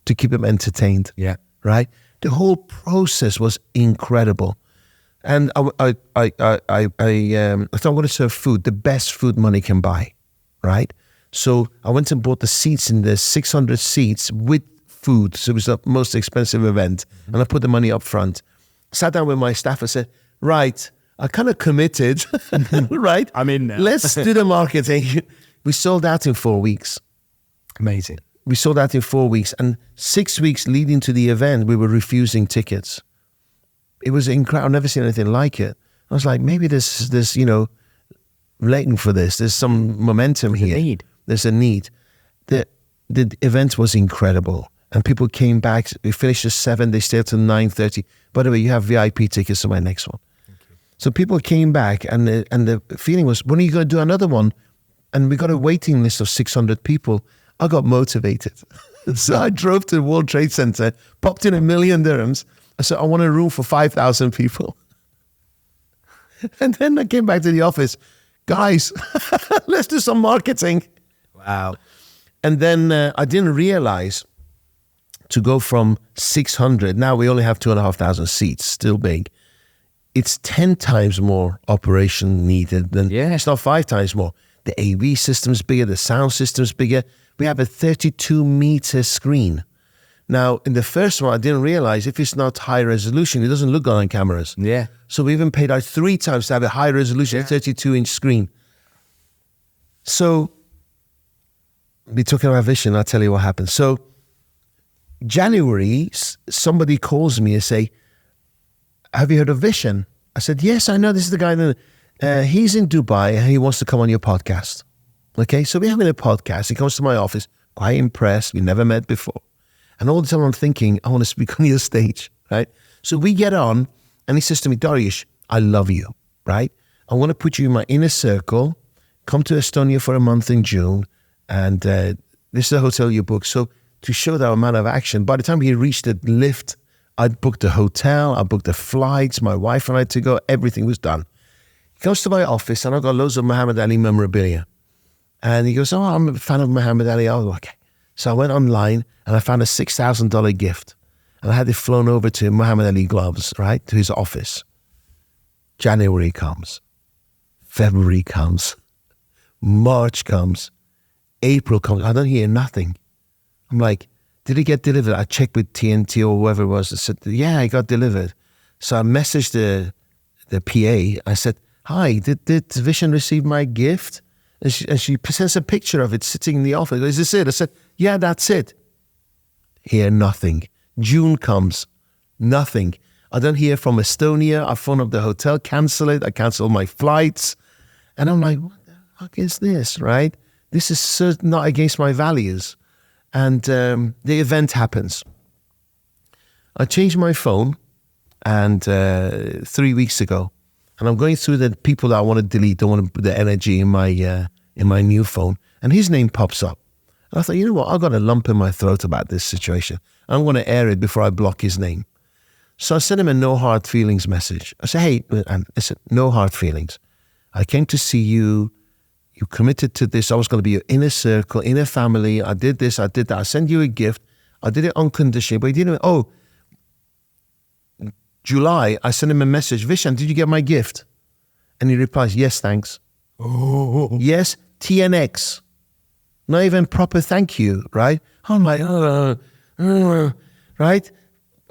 to keep them entertained. Yeah. Right? The whole process was incredible. And I thought I'm going to serve food, the best food money can buy, right? So I went and bought the seats in the 600 seats with food. So it was the most expensive event. And I put the money up front. Sat down with my staff and said, right, I kind of committed, right? I'm in now. Let's do the marketing. We sold out in 4 weeks. Amazing. We sold out in 4 weeks. And 6 weeks leading to the event, we were refusing tickets. It was incredible. I've never seen anything like it. I was like, maybe there's waiting for this. There's some momentum here. There's a need. The event was incredible. And people came back. We finished at 7. They stayed till 9:30. By the way, you have VIP tickets to my next one. So people came back, and the feeling was, when are you going to do another one? And we got a waiting list of 600 people. I got motivated. So I drove to the World Trade Center, popped in $1 million dirhams. I said, I want a room for 5,000 people. And then I came back to the office. Guys, let's do some marketing. Wow. And then I didn't realize to go from 600, now we only have 2,500 seats, still big. It's 10 times more operation needed than, it's not 5 times more. The AV system's bigger, the sound system's bigger. We have a 32-meter screen. Now, in the first one, I didn't realize if it's not high resolution, it doesn't look good on cameras. Yeah. So we even paid out 3 times to have a high resolution 32-inch screen. So, we talking about vision, I'll tell you what happened. So, January, somebody calls me and say, have you heard of Vision? I said, yes, I know. This is the guy that he's in Dubai and he wants to come on your podcast. Okay, so we're having a podcast. He comes to my office, quite impressed. We never met before. And all the time I'm thinking, I want to speak on your stage, right? So we get on and he says to me, Dariush, I love you, right? I want to put you in my inner circle, come to Estonia for a month in June, and this is the hotel you booked. So to show that amount of action, by the time he reached the lift, I'd booked a hotel, I booked the flights, my wife and I to go, everything was done. He comes to my office and I've got loads of Muhammad Ali memorabilia. And he goes, oh, I'm a fan of Muhammad Ali. I was like, okay. So I went online and I found a $6,000 gift. And I had it flown over to Muhammad Ali gloves, right, to his office. January comes. February comes. March comes. April comes. I don't hear nothing. I'm like, did it get delivered? I checked with TNT or whoever it was. I said, yeah, it got delivered. So I messaged the PA. I said, hi, did Vision receive my gift? And she sends a picture of it sitting in the office. Is this it? I said, yeah, that's it. Hear nothing. June comes. Nothing. I don't hear from Estonia. I phone up the hotel, cancel it. I cancel my flights. And I'm like, what the fuck is this, right? This is so not against my values. And the event happens. I changed my phone and 3 weeks ago. And I'm going through the people that I want to delete, don't want to put the energy in my new phone. And his name pops up. And I thought, you know what? I've got a lump in my throat about this situation. I'm going to air it before I block his name. So I sent him a no hard feelings message. I said, hey, and I said, no hard feelings. I came to see you. You committed to this. I was going to be your inner circle, inner family. I did this, I did that. I sent you a gift. I did it unconditionally. But he didn't. Oh, July, I sent him a message. Vishan, did you get my gift? And he replies, yes, thanks. Oh. Yes, TNX. Not even proper thank you, right? I'm like, right?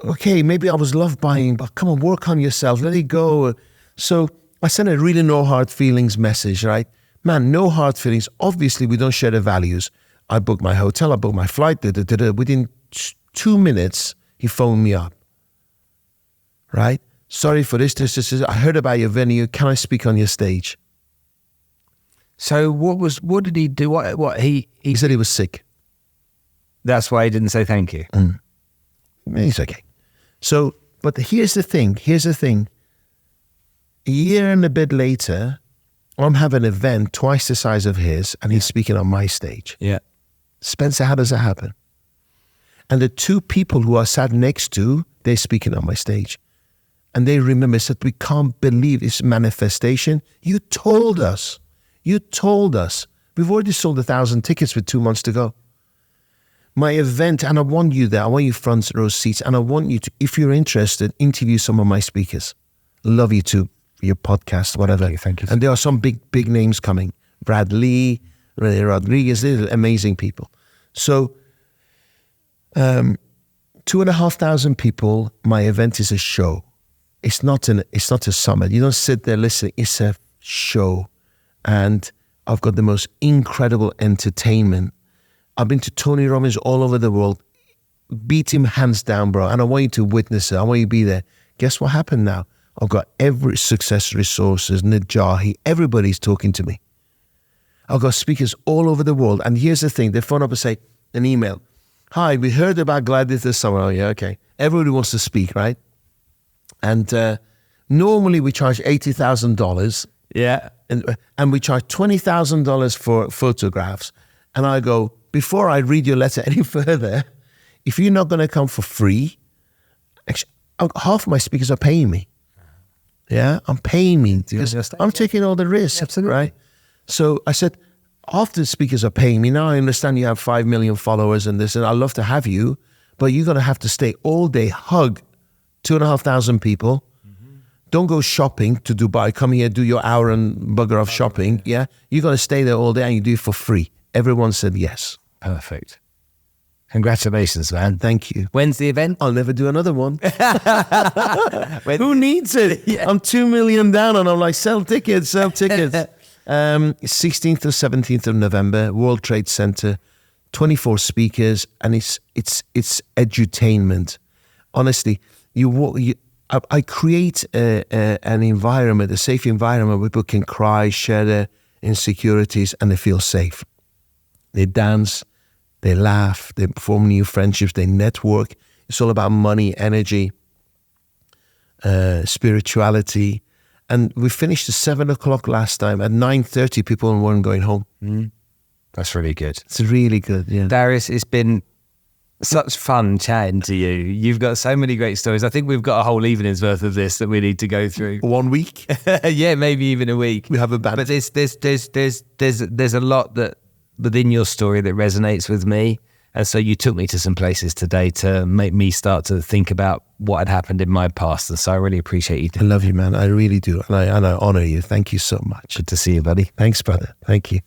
Okay, maybe I was love buying, but come on, work on yourself. Let it go. So I sent a really no hard feelings message, right? Man, no hard feelings. Obviously, we don't share the values. I booked my hotel, I booked my flight. Within 2 minutes, he phoned me up. Right? Sorry for this. I heard about your venue. Can I speak on your stage? So what did he do? What he said he was sick. That's why he didn't say thank you. It's okay. So, but here's the thing. A year and a bit later, I'm having an event twice the size of his, and he's speaking on my stage. Yeah. Spencer, how does that happen? And the 2 people who I sat next to, they're speaking on my stage. And they remember, said, we can't believe this manifestation. You told us. We've already sold 1,000 tickets with 2 months to go. My event, and I want you there. I want you front row seats. And I want you to, if you're interested, interview some of my speakers. Love you too, for your podcast, whatever. Thank you. And there are some big names coming. Brad Lee, Ray Rodriguez, they're amazing people. So 2,500 people. My event is a show. It's not a summit. You don't sit there listening. It's a show. And I've got the most incredible entertainment. I've been to Tony Robbins all over the world. Beat him hands down, bro. And I want you to witness it. I want you to be there. Guess what happened now? I've got every Success Resources, Najahi, everybody's talking to me. I've got speakers all over the world. And here's the thing. They phone up and say, an email. Hi, we heard about Gladiator Summit. Oh, yeah, okay. Everybody wants to speak, right? And normally we charge $80,000. Yeah. And we charge $20,000 for photographs. And I go, before I read your letter any further, if you're not going to come for free, actually, half my speakers are paying me. Yeah, I'm paying me because I'm taking all the risk, Absolutely. right? So I said, half the speakers are paying me. Now I understand you have 5 million followers and this, and I'd love to have you, but you're going to have to stay all day, hug 2,500 people. Don't go shopping to Dubai. Come here, do your hour and bugger off shopping. Yeah, you're going to stay there all day and you do it for free. Everyone said yes. Perfect. Congratulations, man. Thank you. When's the event? I'll never do another one. Who needs it? Yeah. I'm 2 million down and I'm like, sell tickets. 16th or 17th of November, World Trade Center, 24 speakers, and it's edutainment. Honestly, I create an environment, a safe environment where people can cry, share their insecurities, and they feel safe. They dance, they laugh, they form new friendships, they network. It's all about money, energy, spirituality. And we finished at 7 o'clock last time. At 9:30, people weren't going home. That's really good. It's really good, yeah. Dariush, it's been such fun chatting to you. You've got so many great stories. I think we've got a whole evening's worth of this that we need to go through. 1 week? Yeah, maybe even a week. We have a band. But there's a lot that within your story that resonates with me. And so you took me to some places today to make me start to think about what had happened in my past. And so I really appreciate you. I love you, man. I really do. And I honor you. Thank you so much. Good to see you, buddy. Thanks, brother. Thank you.